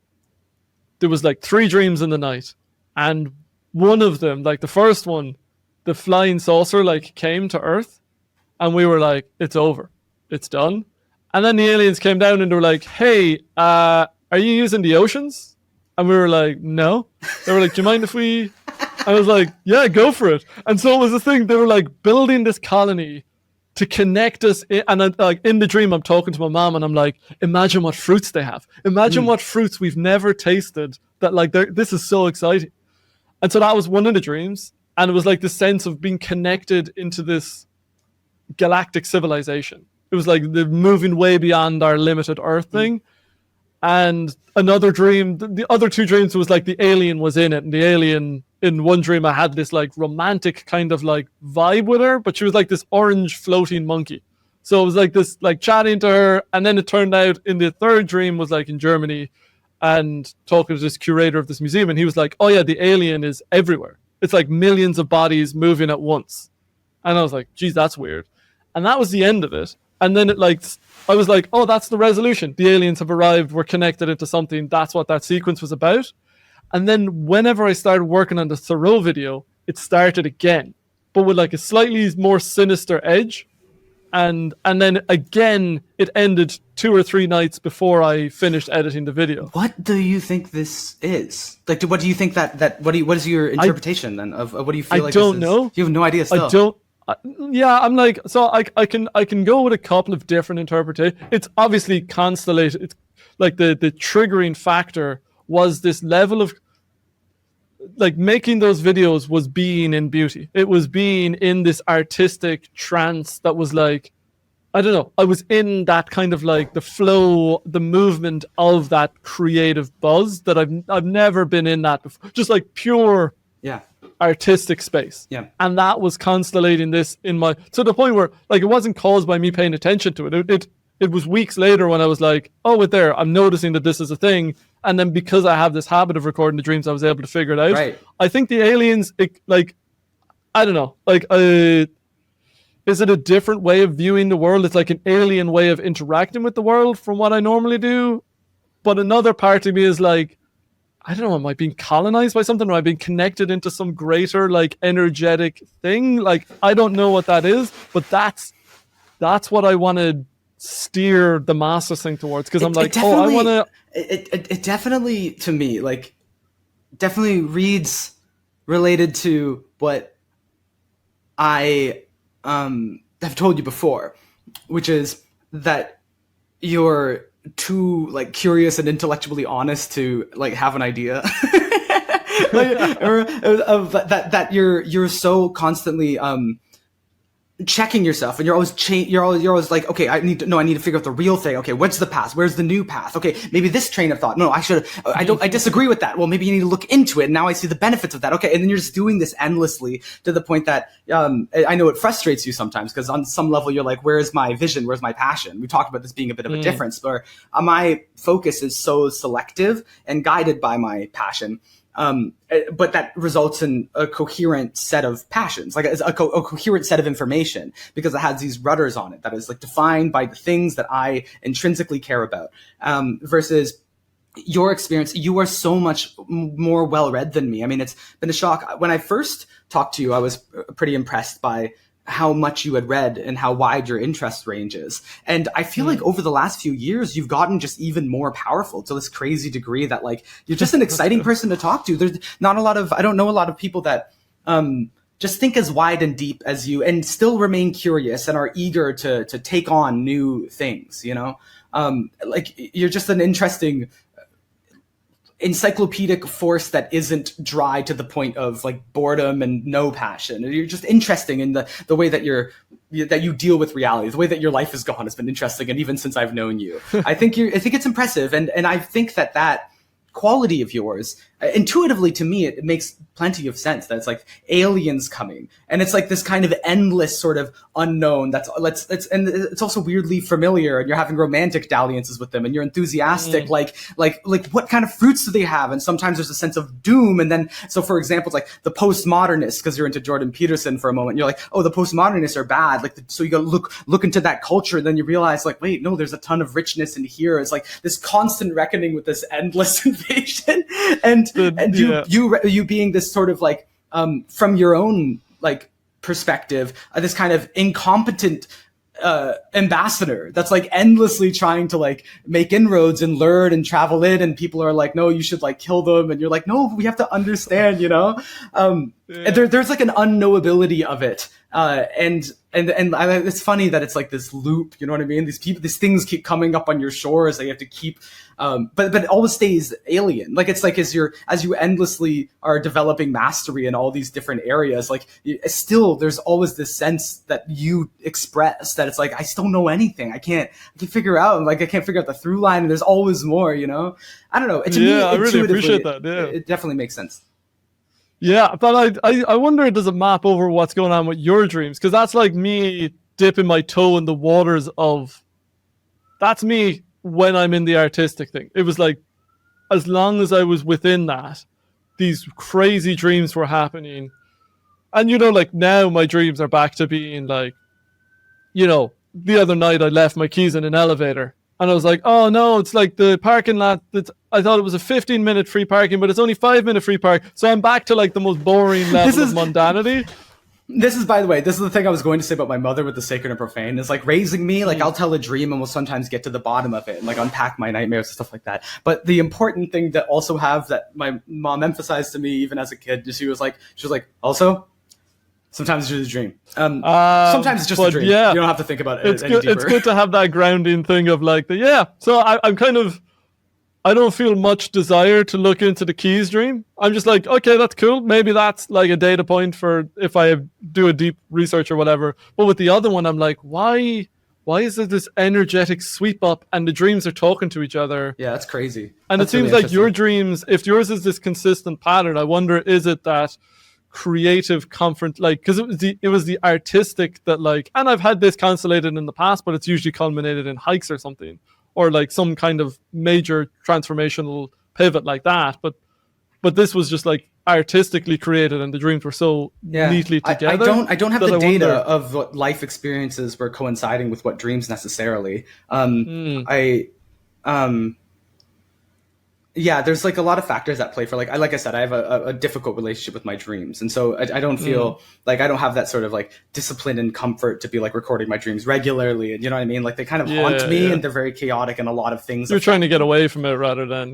There was like 3 dreams in the night, and one of them, like the first one, the flying saucer like came to Earth. And we were like, it's over. It's done. And then the aliens came down and they were like, hey, are you using the oceans? And we were like, no. They were like, do you mind if we... I was like, yeah, go for it. And so it was the thing. They were like building this colony to connect us. And like in the dream, I'm talking to my mom and I'm like, imagine what fruits they have. Imagine what fruits we've never tasted. That like, this is so exciting. And so that was one of the dreams. And it was like the sense of being connected into this galactic civilization. It was like the moving way beyond our limited Earth thing. And another dream, the other 2 dreams was like the alien was in it, and the alien in one dream I had this like romantic kind of like vibe with her, but she was like this orange floating monkey. So it was like this like chatting to her, and then it turned out in the third dream was like in Germany and talking to this curator of this museum, and he was like, oh yeah, the alien is everywhere. It's like millions of bodies moving at once. And I was like, geez, that's weird. And that was the end of it. And then it like, I was like, oh, that's the resolution. The aliens have arrived. We're connected into something. That's what that sequence was about. And then whenever I started working on the Thoreau video, it started again, but with like a slightly more sinister edge. And then again, it ended 2 or 3 nights before I finished editing the video. What do you think this is? Like, what do you think what is your interpretation then of what do you feel like this is? I don't know. You have no idea still. Yeah, I'm like, so I can go with a couple of different interpretations. It's obviously constellated. It's like the triggering factor was this level of like making those videos was being in beauty. It was being in this artistic trance that was like, I don't know. I was in that kind of like the flow, the movement of that creative buzz that I've never been in that before. Just like pure Yeah. artistic space. Yeah. And that was constellating this in my, to the point where like it wasn't caused by me paying attention to it. It was weeks later when I was like, oh, wait there, I'm noticing that this is a thing. And then because I have this habit of recording the dreams, I was able to figure it out. Right. I think the aliens, like, I don't know, like, is it a different way of viewing the world? It's like an alien way of interacting with the world from what I normally do. But another part of me is like, I don't know, am I being colonized by something? Am I being connected into some greater, like, energetic thing? Like, I don't know what that is, but that's what I want to steer the Masters thing towards. Because I'm like, I want to... It definitely, to me, like, definitely reads related to what I have told you before, which is that you're too like curious and intellectually honest to like have an idea, like, or that you're so constantly checking yourself, and you're always like, okay, I need to figure out the real thing. Okay, what's the past? Where's the new path? Okay, maybe this train of thought. No, I disagree with that. Well, maybe you need to look into it. And now I see the benefits of that. Okay, and then you're just doing this endlessly to the point that I know it frustrates you sometimes, because on some level you're like, where's my vision? Where's my passion? We talked about this being a bit of a difference, where my focus is so selective and guided by my passion. But that results in a coherent set of passions, like a coherent set of information, because it has these rudders on it that is like defined by the things that I intrinsically care about. Versus your experience, you are so much more well-read than me. I mean, it's been a shock. When I first talked to you, I was pretty impressed by how much you had read and how wide your interest range is. And I feel like over the last few years, you've gotten just even more powerful to this crazy degree that like, you're just an exciting person to talk to. There's not a lot of, I don't know a lot of people that, just think as wide and deep as you and still remain curious and are eager to take on new things, you know? Like you're just an interesting encyclopedic force that isn't dry to the point of like boredom and no passion. You're just interesting in the way that you deal with reality. The way that your life has gone has been interesting, and even since I've known you, I think it's impressive, and I think that quality of yours, intuitively to me, it makes plenty of sense that it's like aliens coming, and it's like this kind of endless sort of unknown and it's also weirdly familiar, and you're having romantic dalliances with them, and you're enthusiastic, like what kind of fruits do they have? And sometimes there's a sense of doom, and then so for example, it's like the postmodernists, because you're into Jordan Peterson for a moment, you're like, oh, the postmodernists are bad, like so you go look into that culture, and then you realize like, wait, no, there's a ton of richness in here. It's like this constant reckoning with this endless invasion, and you being this sort of like from your own like perspective, this kind of incompetent ambassador that's like endlessly trying to like make inroads and learn and travel in, and people are like, no, you should like kill them, and you're like, no, we have to understand, you know. There's like an unknowability of it, and it's funny that it's like this loop, you know what I mean? These things keep coming up on your shores that you have to keep, but it always stays alien. Like it's like as you endlessly are developing mastery in all these different areas, like still there's always this sense that you express that it's like, I still know anything. I can't figure out the through line, and there's always more, you know? I don't know. To me, I really appreciate that. Yeah, it definitely makes sense. Yeah, but I wonder, does it map over what's going on with your dreams? Because that's like me dipping my toe in the waters of, that's me when I'm in the artistic thing. It was like, as long as I was within that, these crazy dreams were happening. And, you know, like now my dreams are back to being like, you know, the other night I left my keys in an elevator. And I was like, oh no, it's like the parking lot I thought it was a 15-minute free parking, but it's only 5-minute free park. So I'm back to like the most boring level of mundanity. This is, by the way, this is the thing I was going to say about my mother with the sacred and profane, is like raising me, like I'll tell a dream and we'll sometimes get to the bottom of it and like unpack my nightmares and stuff like that. But the important thing to also have that my mom emphasized to me even as a kid, she was like, also, Sometimes it's just a dream. Sometimes it's just a dream. Yeah, you don't have to think about it it's any good. deeper. It's good to have that grounding thing of like So I'm kind of, I don't feel much desire to look into the Keys dream. I'm just like, okay, that's cool. Maybe that's like a data point for if I do a deep research or whatever. But with the other one, I'm like, why is there this energetic sweep up and the dreams are talking to each other? Yeah, that's crazy. And that's it seems really like your dreams, if yours is this consistent pattern, I wonder, is it that creative comfort, like, because it was the artistic that, like, and I've had this constellated in the past, but it's usually culminated in hikes or something, or like some kind of major transformational pivot like that. But this was just like artistically created, and the dreams were so neatly together. I don't have the data of what life experiences were coinciding with what dreams necessarily. Yeah, there's like a lot of factors at play for like I said, I have a difficult relationship with my dreams. And so I don't feel like I don't have that sort of like discipline and comfort to be like recording my dreams regularly. And you know what I mean? Like they kind of haunt me and they're very chaotic and a lot of things. You're trying to get away from it rather than,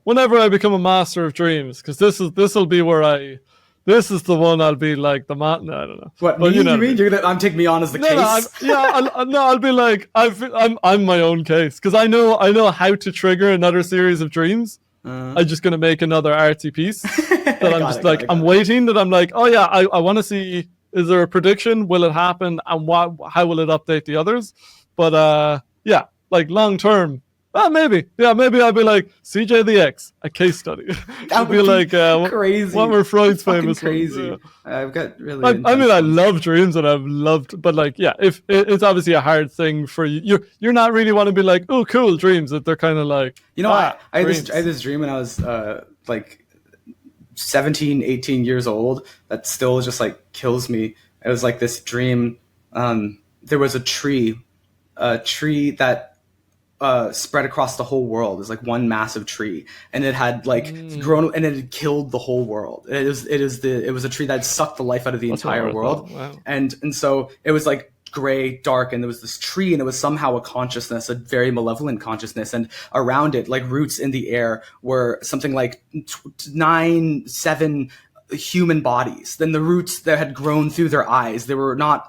whenever I become a master of dreams, because this will be where this is the one I'll be like the man. No, I don't know. What, me? You mean you're gonna take me on as the case? I'll be like I'm my own case, because I know how to trigger another series of dreams. I'm just gonna make another artsy piece that I'm just like I'm waiting. That I'm like, oh yeah, I want to see, is there a prediction? Will it happen? And how will it update the others? But like long term. Maybe I'll be like CJ the X, a case study. That would be like crazy. What were Freud's famous crazy? Ones? I've got really. I mean, I love dreams, and I've loved, but like, if it's obviously a hard thing for you, you're not really want to be like, oh, cool dreams. That they're kind of like, I had this dream when I was like 17, 18 years old that still just like kills me. It was like this dream. There was a tree that spread across the whole world. It was like one massive tree, and it had like grown, and it had killed the whole world. It was a tree that had sucked the life out of the entire world. Wow. And so it was like gray, dark, and there was this tree, and it was somehow a consciousness, a very malevolent consciousness, and around it, like roots in the air, were something like 7 human bodies. Then the roots that had grown through their eyes, they were not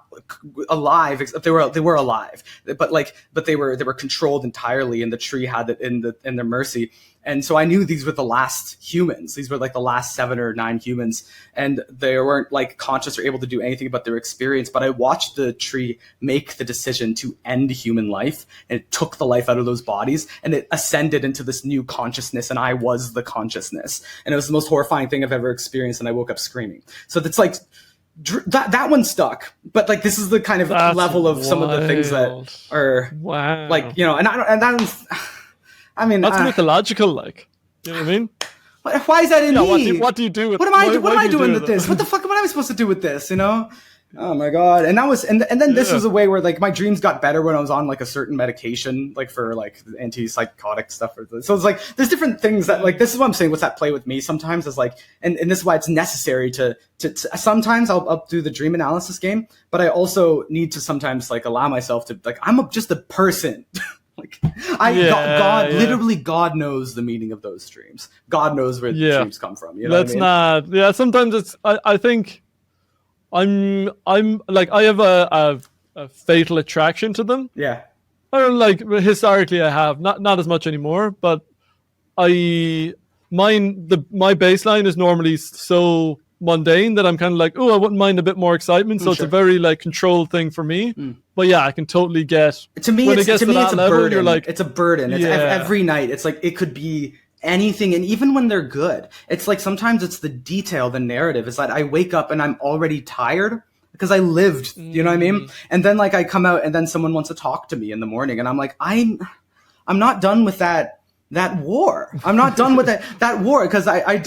alive, except they were alive, but they were controlled entirely, and the tree had it in their mercy. And so I knew these were the last humans. These were like the last 7 or 9 humans, and they weren't like conscious or able to do anything about their experience. But I watched the tree make the decision to end human life, and it took the life out of those bodies, and it ascended into this new consciousness, and I was the consciousness. And it was the most horrifying thing I've ever experienced, and I woke up screaming. So it's like that one stuck, but like this is the kind of level of some of the things that are like, you know, I mean, that's mythological, like, you know what I mean? Why is that in me? What do you do with? What am I doing with this? What the fuck am I supposed to do with this? You know? Oh my god! And that was, and then this was a way where like my dreams got better when I was on like a certain medication, like for like antipsychotic stuff. So it's like there's different things that like, this is what I'm saying. What's at play with me sometimes is like, and this is why it's necessary to sometimes I'll do the dream analysis game, but I also need to sometimes like allow myself to like, I'm just a person. Like God, literally, God knows the meaning of those dreams. God knows where the dreams come from. You know what I mean? Yeah, sometimes it's. I think I'm like, I have a fatal attraction to them. Yeah. I don't like, historically I have not as much anymore, but my baseline is normally so mundane that I'm kind of like, oh, I wouldn't mind a bit more excitement. So it's a very like controlled thing for me. But yeah, I can totally get. To me, it's a burden. You're like, it's a burden. It's every night. It's like, it could be anything, and even when they're good, it's like sometimes it's the detail, the narrative. It's like I wake up and I'm already tired because I lived. You know what I mean? And then like I come out, and then someone wants to talk to me in the morning, and I'm like, I'm not done with that war. I'm not done with that war, because I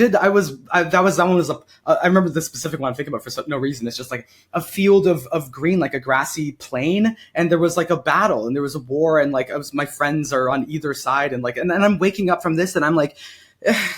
remember the specific one I'm thinking about for no reason. It's just like a field of green, like a grassy plain, and there was like a battle, and there was a war, and like my friends are on either side, and like, and then I'm waking up from this, and I'm like,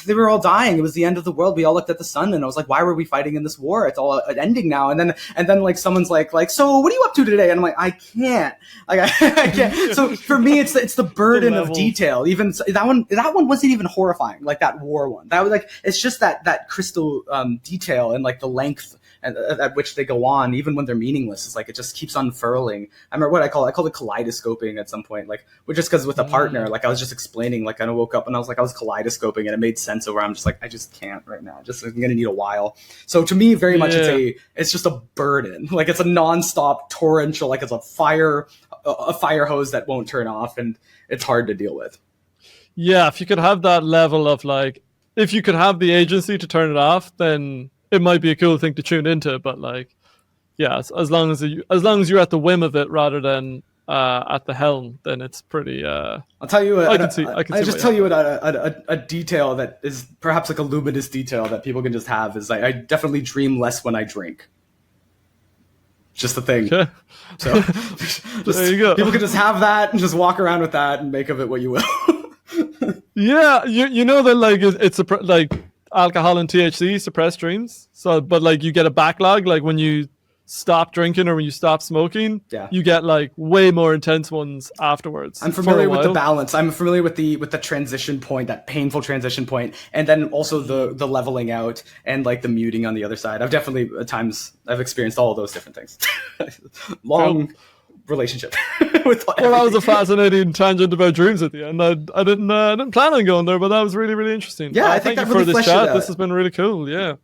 they were all dying. It was the end of the world. We all looked at the sun, and I was like, why were we fighting in this war? It's all ending now. And then like someone's like, so what are you up to today? And I'm like, I can't. Like I can't. So for me, it's the burden of detail. Even that one wasn't even horrifying. Like that war one. That was like, it's just that crystal detail and like the length at which they go on, even when they're meaningless. It's like it just keeps unfurling. I remember what I called it kaleidoscoping at some point, like just because with a partner, like I was just explaining, like I woke up and I was kaleidoscoping, and it made sense over. I'm just like, I just can't right now. I'm gonna need a while. So to me, very much it's just a burden. Like it's a nonstop torrential, like it's a fire hose that won't turn off, and it's hard to deal with. Yeah, if you could have that level of like, if you could have the agency to turn it off, then it might be a cool thing to tune into. But like, yeah, as long as you're at the whim of it rather than at the helm, then it's pretty. I'll tell you. I can see. Tell you a detail that is perhaps like a luminous detail that people can just have is I definitely dream less when I drink. Just a thing. Okay. So there you go. People can just have that and just walk around with that and make of it what you will. Yeah, you know that like it's like alcohol and THC suppress dreams. So, but like you get a backlog, like when you stop drinking or when you stop smoking, you get like way more intense ones afterwards. I'm familiar with the balance. I'm familiar with the transition point, that painful transition point, and then also the leveling out and like the muting on the other side. I've definitely at times I've experienced all of those different things. Long relationship with well, that was a fascinating tangent about dreams at the end. I didn't plan on going there, but that was really, really interesting. Yeah, I think thank you for this chat. This has been really cool. Yeah,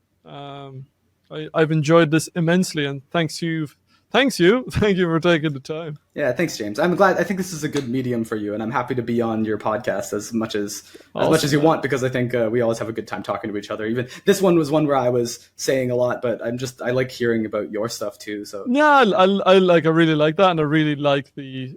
I've enjoyed this immensely, and thank you for taking the time. Yeah, thanks, James. I'm glad. I think this is a good medium for you, and I'm happy to be on your podcast as much as you want, because I think we always have a good time talking to each other. Even this one was one where I was saying a lot, but I like hearing about your stuff too. So yeah, I really like that, and I really like the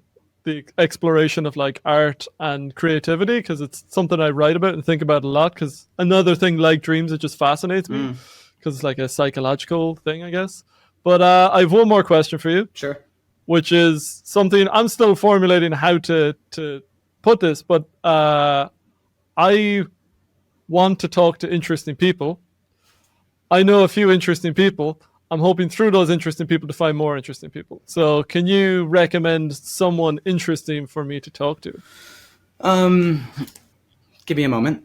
exploration of like art and creativity, because it's something I write about and think about a lot. Because another thing like dreams, it just fascinates me because it's like a psychological thing, I guess. But I have one more question for you. Sure. Which is something I'm still formulating how to put this, but I want to talk to interesting people. I know a few interesting people. I'm hoping through those interesting people to find more interesting people. So can you recommend someone interesting for me to talk to? Give me a moment.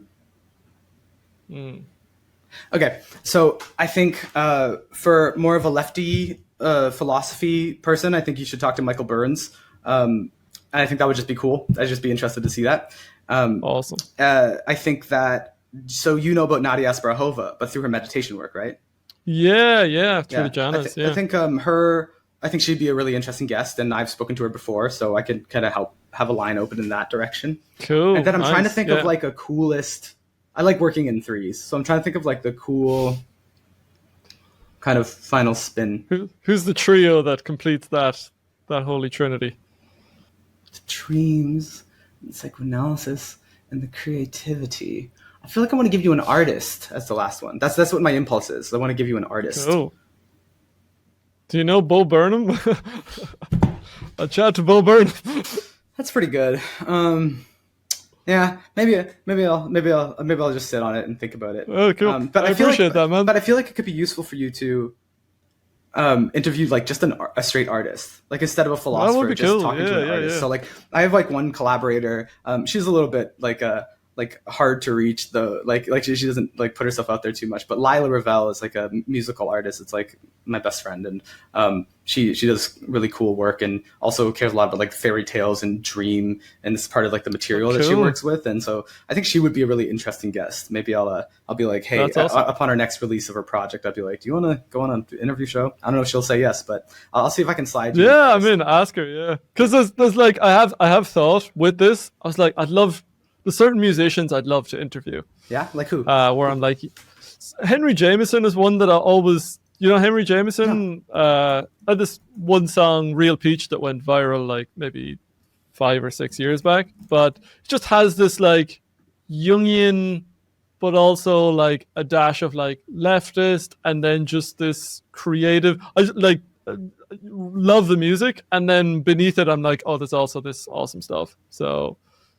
Okay, so I think for more of a lefty philosophy person, I think you should talk to Michael Burns. And I think that would just be cool. I'd just be interested to see that. Awesome. I think that, so you know about Nadia Asparahova, but through her meditation work, right? Yeah, through the jhanas. I think she'd be a really interesting guest, and I've spoken to her before, so I could kind of help have a line open in that direction. Cool. And then I'm trying to think of like a coolest. I like working in threes, so I'm trying to think of like the cool kind of final spin. Who's the trio that completes that holy trinity? The dreams, the psychoanalysis, and the creativity. I feel like I want to give you an artist as the last one. That's what my impulse is. I want to give you an artist. Oh. Do you know Bo Burnham? I'll chat to Bo Burnham. That's pretty good. Yeah, maybe I'll just sit on it and think about it. Oh, cool. But I appreciate that, man. But I feel like it could be useful for you to interview like just a straight artist, like instead of a philosopher, just talking to an artist. So like I have like one collaborator. She's a little bit like hard to reach though. Like she doesn't like put herself out there too much. But Lila Ravel is like a musical artist. It's like my best friend, and she does really cool work, and also cares a lot about like fairy tales and dream, and it's part of like the material that she works with. And so I think she would be a really interesting guest. Maybe I'll be like, hey, awesome. Upon our next release of her project, I'll be like, do you want to go on an interview show? I don't know if she'll say yes, but I'll see if I can slide you. Yeah, I mean, ask her. Yeah, because there's like I have thought with this. I was like, there's certain musicians I'd love to interview. Yeah, like who? Where I'm like, Henry Jameson is one that I always, Henry Jameson had this one song, Real Peach, that went viral like maybe 5 or 6 years back. But it just has this like Jungian, but also like a dash of like leftist, and then just this creative. I love the music, and then beneath it, I'm like, oh, there's also this awesome stuff. So.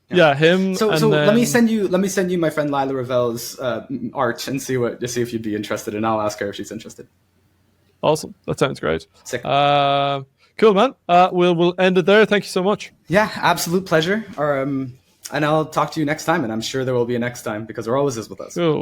Yeah, him. So, and so then, let me send you my friend Lila Ravel's art and see if you'd be interested, and I'll ask her if she's interested. Awesome. That sounds great. Sick. Cool, man. We'll end it there. Thank you so much. Yeah, absolute pleasure. And I'll talk to you next time, and I'm sure there will be a next time because there always is with us. Cool.